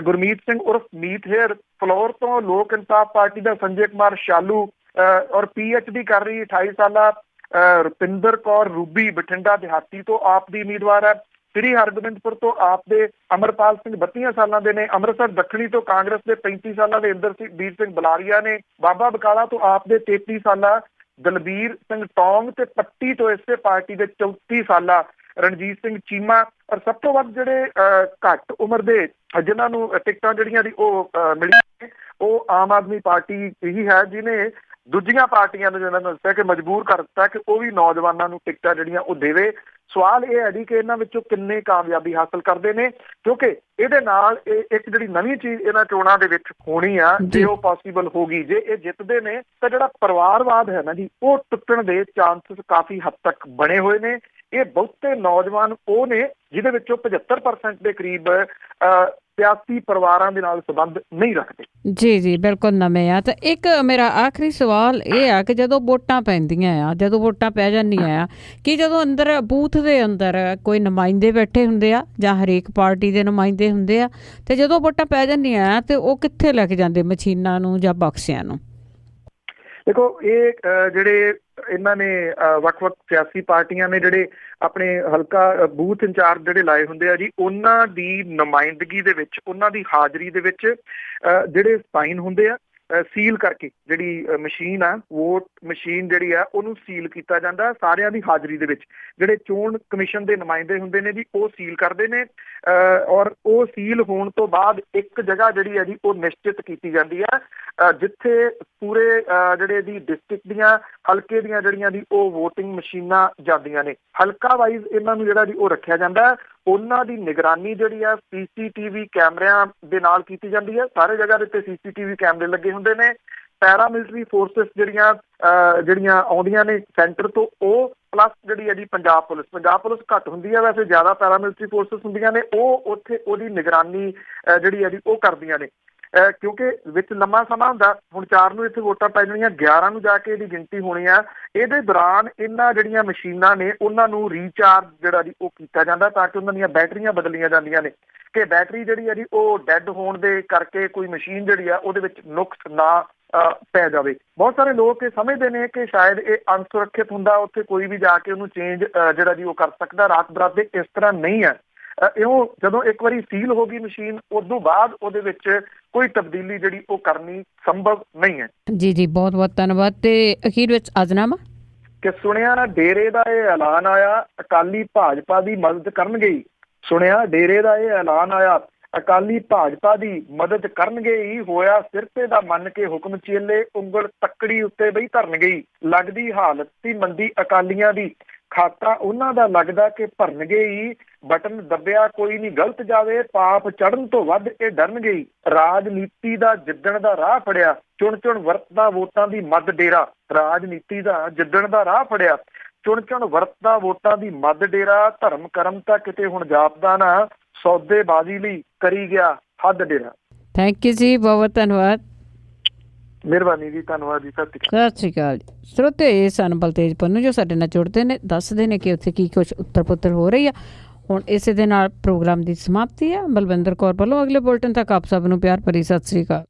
ਗੁਰਮੀਤ ਸਿੰਘ ਉਰਫ ਮੀਤ ਹੇਅਰ, ਫਲੋਰ ਤੋਂ ਲੋਕ ਇਨਸਾਫ ਪਾਰਟੀ ਦਾ ਸੰਜੇ ਕੁਮਾਰ ਸ਼ਾਲੂ ਔਰ PhD ਕਰ ਰਹੀ 28 ਸਾਲਾ ਰੁਪਿੰਦਰ ਕੌਰ ਰੂਬੀ ਬਠਿੰਡਾ ਦਿਹਾਤੀ ਤੋਂ ਆਪ ਦੀ ਉਮੀਦਵਾਰ ਹੈ। ਸ੍ਰੀ ਹਰਗੋਬਿੰਦਪੁਰ ਤੋਂ ਆਪ ਦੇ ਅਮਰਪਾਲ ਸਿੰਘ 32 ਸਾਲਾਂ ਦੇ ਨੇ। ਅੰਮ੍ਰਿਤਸਰ ਦੱਖਣੀ ਤੋਂ ਕਾਂਗਰਸ ਦੇ 35 ਸਾਲਾਂ ਦੇ ਇੰਦਰਜੀਤ ਸਿੰਘ ਬਲਾਰੀਆ ਨੇ। ਬਾਬਾ ਬਕਾਲਾ ਤੋਂ ਆਪ ਦੇ 33 ਸਾਲਾ ਦਲਬੀਰ ਸਿੰਘ ਟੌਂਗ ਤੇ ਪੱਟੀ ਤੋਂ ਇਸੇ ਪਾਰਟੀ ਦੇ 34 ਸਾਲਾ ਰਣਜੀਤ ਸਿੰਘ ਚੀਮਾ। ਔਰ ਸਭ ਤੋਂ ਵੱਧ ਜਿਹੜੇ ਘੱਟ ਉਮਰ ਦੇ ਜਿਨ੍ਹਾਂ ਨੂੰ ਟਿਕਟਾਂ ਜਿਹੜੀਆਂ ਦੀ ਉਹ ਮਿਲੀ ਉਹ ਆਮ ਆਦਮੀ ਪਾਰਟੀ ਹੀ ਹੈ, ਜਿਹਨੇ ਦੂਜੀਆਂ ਪਾਰਟੀਆਂ ਨੂੰ ਜਿਹਨਾਂ ਨੂੰ ਦੱਸਿਆ ਕਿ ਮਜਬੂਰ ਕਰ ਦਿੱਤਾ ਕਿ ਉਹ ਵੀ ਨੌਜਵਾਨਾਂ ਨੂੰ ਟਿਕਟਾਂ ਜਿਹੜੀਆਂ ਉਹ ਦੇਵੇ। ਸਵਾਲ ਇਹ ਹੈ ਜੀ ਕਿ ਇਹਨਾਂ ਵਿੱਚੋਂ ਕਿੰਨੇ ਕਾਮਯਾਬੀ ਹਾਸਲ ਕਰਦੇ ਨੇ, ਕਿਉਂਕਿ ਇਹਦੇ ਨਾਲ ਇੱਕ ਜਿਹੜੀ ਨਵੀਂ ਚੀਜ਼ ਇਹਨਾਂ ਚੋਣਾਂ ਦੇ ਵਿੱਚ ਹੋਣੀ ਆ, ਜੇ ਉਹ ਪੋਸੀਬਲ ਹੋਗੀ, ਜੇ ਇਹ ਜਿੱਤਦੇ ਨੇ ਤਾਂ ਜਿਹੜਾ ਪਰਿਵਾਰਵਾਦ ਹੈ ਨਾ ਜੀ ਉਹ ਟੁੱਟਣ ਦੇ ਚਾਂਸਸ ਕਾਫੀ ਹੱਦ ਤੱਕ ਬਣੇ ਹੋਏ ਨੇ। ਇਹ ਬਹੁਤੇ ਨੌਜਵਾਨ ਉਹ ਨੇ ਜਿਹਦੇ ਵਿੱਚੋਂ 75% ਦੇ ਕਰੀਬ ਸਿਆਸੀ ਪਰਿਵਾਰਾਂ ਦੇ ਨਾਲ ਸੰਬੰਧ ਨਹੀਂ ਰੱਖਦੇ। ਜੀ ਬਿਲਕੁਲ ਨਵੇਂ ਆ। ਤਾਂ ਇੱਕ ਮੇਰਾ ਆਖਰੀ ਸਵਾਲ ਇਹ ਆ ਕਿ ਜਦੋਂ ਵੋਟਾਂ ਪੈਂਦੀਆਂ ਆ, ਜਦੋਂ ਵੋਟਾਂ ਪੈ ਜਾਂਦੀਆਂ ਆ, ਕਿ ਜਦੋਂ ਅੰਦਰ ਬੂਥ ਦੇ ਅੰਦਰ ਕੋਈ ਨੁਮਾਇੰਦੇ ਬੈਠੇ ਹੁੰਦੇ ਆ ਜਾਂ ਹਰੇਕ ਪਾਰਟੀ ਦੇ ਨੁਮਾਇੰਦੇ ਹੁੰਦੇ ਆ, ਤੇ ਜਦੋਂ ਵੋਟਾਂ ਪੈ ਜਾਂਦੀਆਂ ਆ ਤੇ ਉਹ ਕਿੱਥੇ ਲੈ ਕੇ ਜਾਂਦੇ, ਮਸ਼ੀਨਾਂ ਨੂੰ ਜਾਂ ਬਕਸਿਆਂ ਨੂੰ? ਦੇਖੋ ਇਹ ਜਿਹੜੇ ਇਹਨਾਂ ਨੇ ਵੱਖ-ਵੱਖ ਸਿਆਸੀ ਪਾਰਟੀਆਂ ਨੇ ਜਿਹੜੇ ਆਪਣੇ ਹਲਕਾ ਬੂਥ ਇੰਚਾਰਜ ਜਿਹੜੇ ਲਾਏ ਹੁੰਦੇ ਆ ਜੀ, ਉਹਨਾਂ ਦੀ ਨੁਮਾਇੰਦਗੀ ਦੇ ਵਿੱਚ, ਉਹਨਾਂ ਦੀ ਹਾਜ਼ਰੀ ਦੇ ਵਿੱਚ ਜਿਹੜੇ ਸਾਈਨ ਹੁੰਦੇ ਆ ਸੀਲ ਕਰਕੇ, ਜਿਹੜੀ ਮਸ਼ੀਨ ਆ ਵੋਟ ਮਸ਼ੀਨ ਜਿਹੜੀ ਆ ਉਹਨੂੰ ਸੀਲ ਕੀਤਾ ਜਾਂਦਾ ਸਾਰਿਆਂ ਦੀ ਹਾਜ਼ਰੀ ਦੇ ਵਿੱਚ। ਜਿਹੜੇ ਚੋਣ ਕਮਿਸ਼ਨ ਦੇ ਨੁਮਾਇੰਦੇ ਹੁੰਦੇ ਨੇ ਜੀ ਉਹ ਸੀਲ ਕਰਦੇ ਨੇ ਔਰ ਉਹ ਸੀਲ ਹੋਣ ਤੋਂ ਬਾਅਦ ਇੱਕ ਜਗ੍ਹਾ ਜਿਹੜੀ ਹੈ ਜੀ ਉਹ ਨਿਸ਼ਚਿਤ ਕੀਤੀ ਜਾਂਦੀ ਹੈ ਜਿੱਥੇ ਪੂਰੇ ਜਿਹੜੇ ਦੀ ਡਿਸਟ੍ਰਿਕਟ ਦੀਆਂ ਹਲਕੇ ਦੀਆਂ ਜਿਹੜੀਆਂ ਦੀ ਉਹ ਵੋਟਿੰਗ ਮਸ਼ੀਨਾਂ ਜਾਂਦੀਆਂ ਨੇ। ਹਲਕਾ ਵਾਈਜ਼ ਇਹਨਾਂ ਨੂੰ ਜਿਹੜਾ ਜੀ ਉਹ ਰੱਖਿਆ ਜਾਂਦਾ। ਉਹਨਾਂ ਦੀ ਨਿਗਰਾਨੀ ਜਿਹੜੀ ਆ CCTV ਕੈਮਰਿਆਂ ਦੇ ਨਾਲ ਕੀਤੀ ਜਾਂਦੀ ਹੈ। ਸਾਰੇ ਜਗ੍ਹਾ ਦੇ ਉੱਤੇ CCTV ਕੈਮਰੇ ਲੱਗੇ ਹੁੰਦੇ ਨੇ। ਪੈਰਾਮਿਲਟਰੀ ਫੋਰਸਿਸ ਜਿਹੜੀਆਂ ਆਉਂਦੀਆਂ ਨੇ ਸੈਂਟਰ ਤੋਂ, ਉਹ ਪਲੱਸ ਜਿਹੜੀ ਹੈ ਜੀ ਪੰਜਾਬ ਪੁਲਿਸ ਘੱਟ ਹੁੰਦੀ ਹੈ, ਵੈਸੇ ਜ਼ਿਆਦਾ ਪੈਰਾਮਿਲਟਰੀ ਫੋਰਸਿਸ ਹੁੰਦੀਆਂ ਨੇ, ਉਹ ਉੱਥੇ ਉਹਦੀ ਨਿਗਰਾਨੀ ਜਿਹੜੀ ਹੈ ਜੀ ਉਹ ਕਰਦੀਆਂ ਨੇ। ਕਿਉਂਕਿ ਵਿੱਚ ਲੰਮਾ ਸਮਾਂ ਹੁੰਦਾ, ਹੁਣ 4 ਨੂੰ ਇੱਥੇ ਵੋਟਾਂ ਪੈ ਜਾਣੀਆਂ, 11 ਨੂੰ ਜਾ ਕੇ ਇਹਦੀ ਗਿਣਤੀ ਹੋਣੀ ਆ। ਇਹਦੇ ਦੌਰਾਨ ਇਹਨਾਂ ਜਿਹੜੀਆਂ ਮਸ਼ੀਨਾਂ ਨੇ ਉਹਨਾਂ ਨੂੰ ਰੀਚਾਰਜ ਜਿਹੜਾ ਜੀ ਉਹ ਕੀਤਾ ਜਾਂਦਾ ਤਾਂ ਕਿ ਉਹਨਾਂ ਦੀਆਂ ਬੈਟਰੀਆਂ ਬਦਲੀਆਂ ਜਾਂਦੀਆਂ ਨੇ ਕਿ ਬੈਟਰੀ ਜਿਹੜੀ ਹੈ ਜੀ ਉਹ ਡੈੱਡ ਹੋਣ ਦੇ ਕਰਕੇ ਕੋਈ ਮਸ਼ੀਨ ਜਿਹੜੀ ਆ ਉਹਦੇ ਵਿੱਚ ਨੁਕਸ ਨਾ ਪੈ ਜਾਵੇ। ਬਹੁਤ ਸਾਰੇ ਲੋਕ ਇਹ ਸਮਝਦੇ ਨੇ ਕਿ ਸ਼ਾਇਦ ਇਹ ਅਣਸੁਰੱਖਿਅਤ ਹੁੰਦਾ, ਉੱਥੇ ਕੋਈ ਵੀ ਜਾ ਕੇ ਉਹਨੂੰ ਚੇਂਜ ਜਿਹੜਾ ਜੀ ਉਹ ਕਰ ਸਕਦਾ। ਰਾਤ ਬਰਾਤੇ ਇਸ ਤਰ੍ਹਾਂ ਨਹੀਂ ਹੈ। ਇਉਂ ਜਦੋਂ ਇੱਕ ਵਾਰੀ ਸੀਲ ਹੋ ਗਈ ਮਸ਼ੀਨ, ਉਦੋਂ ਬਾਅਦ ਉਹਦੇ ਵਿੱਚ ਕੋਈ ਤਬਦੀਲੀ ਜਿਹੜੀ ਉਹ ਕਰਨੀ ਸੰਭਵ ਨਹੀਂ ਹੈ। ਜੀ ਬਹੁਤ ਬਹੁਤ ਧੰਨਵਾਦ। ਤੇ ਅਖੀਰ ਵਿੱਚ ਅਜ਼ਨਾਮਾ ਕਿ ਸੁਣਿਆ ਡੇਰੇ ਦਾ ਇਹ ਐਲਾਨ ਆਇਆ, ਅਕਾਲੀ ਭਾਜਪਾ ਦੀ ਮਦਦ ਕਰਨਗੇ। ਸੁਣਿਆ ਡੇਰੇ ਦਾ ਇਹ ਐਲਾਨ ਆਇਆ, ਅਕਾਲੀ ਭਾਜਪਾ ਦੀ ਮਦਦ ਕਰਨਗੇ ਹੀ। ਹੋਇਆ ਸਿਰਤੇ ਦਾ ਮੰਨ ਕੇ ਹੁਕਮ ਚੇਲੇ, ਉਂਗਲ ਤੱਕੜੀ ਉੱਤੇ ਬਈ ਧਰਨਗੇ। ਲੱਗਦੀ ਹਾਲਤ ਸੀ ਮੰਦੀ ਅਕਾਲੀਆਂ ਦੀ, ਖਾਤਾ ਉਹਨਾਂ ਦਾ ਲੱਗਦਾ ਕਿ ਭਰਨਗੇ ਹੀ। ਬਟਨ ਦੱਬਿਆ ਕੋਈ ਨਹੀਂ ਗਲਤ ਜਾਵੇ, ਪਾਪ ਚੜਨ ਤੋਂ ਵੱਧ ਇਹ ਡਰਨਗੇ ਹੀ। ਰਾਜਨੀਤੀ ਦਾ ਜਿੱਦਣ ਦਾ ਰਾਹ ਫੜਿਆ, ਚੁਣ ਚੁਣ ਵਰਤਦਾ ਵੋਟਾਂ ਦੀ ਮੱਦ ਡੇਰਾ। ਰਾਜਨੀਤੀ ਦਾ ਜਿੱਦਣ ਦਾ ਰਾਹ ਫੜਿਆ, ਚੁਣ ਚੁਣ ਵਰਤਦਾ ਵੋਟਾਂ ਦੀ ਮੱਦ ਡੇਰਾ। ਧਰਮ ਕਰਮ ਤਾਂ ਕਿਤੇ ਹੁਣ ਜਾਪਦਾ ਨਾ, ਸੌਦੇਬਾਜ਼ੀ ਲਈ ਕਰੀ ਗਿਆ ਹੱਦ ਡੇਰਾ। ਥੈਂਕ ਯੂ ਜੀ, ਬਹੁਤ ਧੰਨਵਾਦ। ਮਿਹਰਬਾਨੀ ਜੀ, ਧੰਨਵਾਦ ਜੀ, ਸਤਿ ਸ਼੍ਰੀ ਅਕਾਲ ਜੀ। ਸਰੋਤੇ ਇਹ ਸਨ ਬਲਤੇਜ ਪੰਨੂ ਜੋ ਸਾਡੇ ਨਾਲ ਜੁੜਦੇ ਨੇ, ਦੱਸਦੇ ਨੇ ਕਿ ਉੱਥੇ ਕੀ ਕੁਛ ਉੱਤਰ ਪੁੱਤਰ ਹੋ ਰਹੀ ਆ। ਹੁਣ ਇਸੇ ਦੇ ਨਾਲ ਪ੍ਰੋਗਰਾਮ ਦੀ ਸਮਾਪਤੀ ਹੈ। ਬਲਵਿੰਦਰ ਕੌਰ ਵੱਲੋਂ ਅਗਲੇ ਬੁਲਟਨ ਤੱਕ ਆਪ ਸਭ ਨੂੰ ਪਿਆਰ ਭਰੀ ਸਤਿ ਸ਼੍ਰੀ ਅਕਾਲ।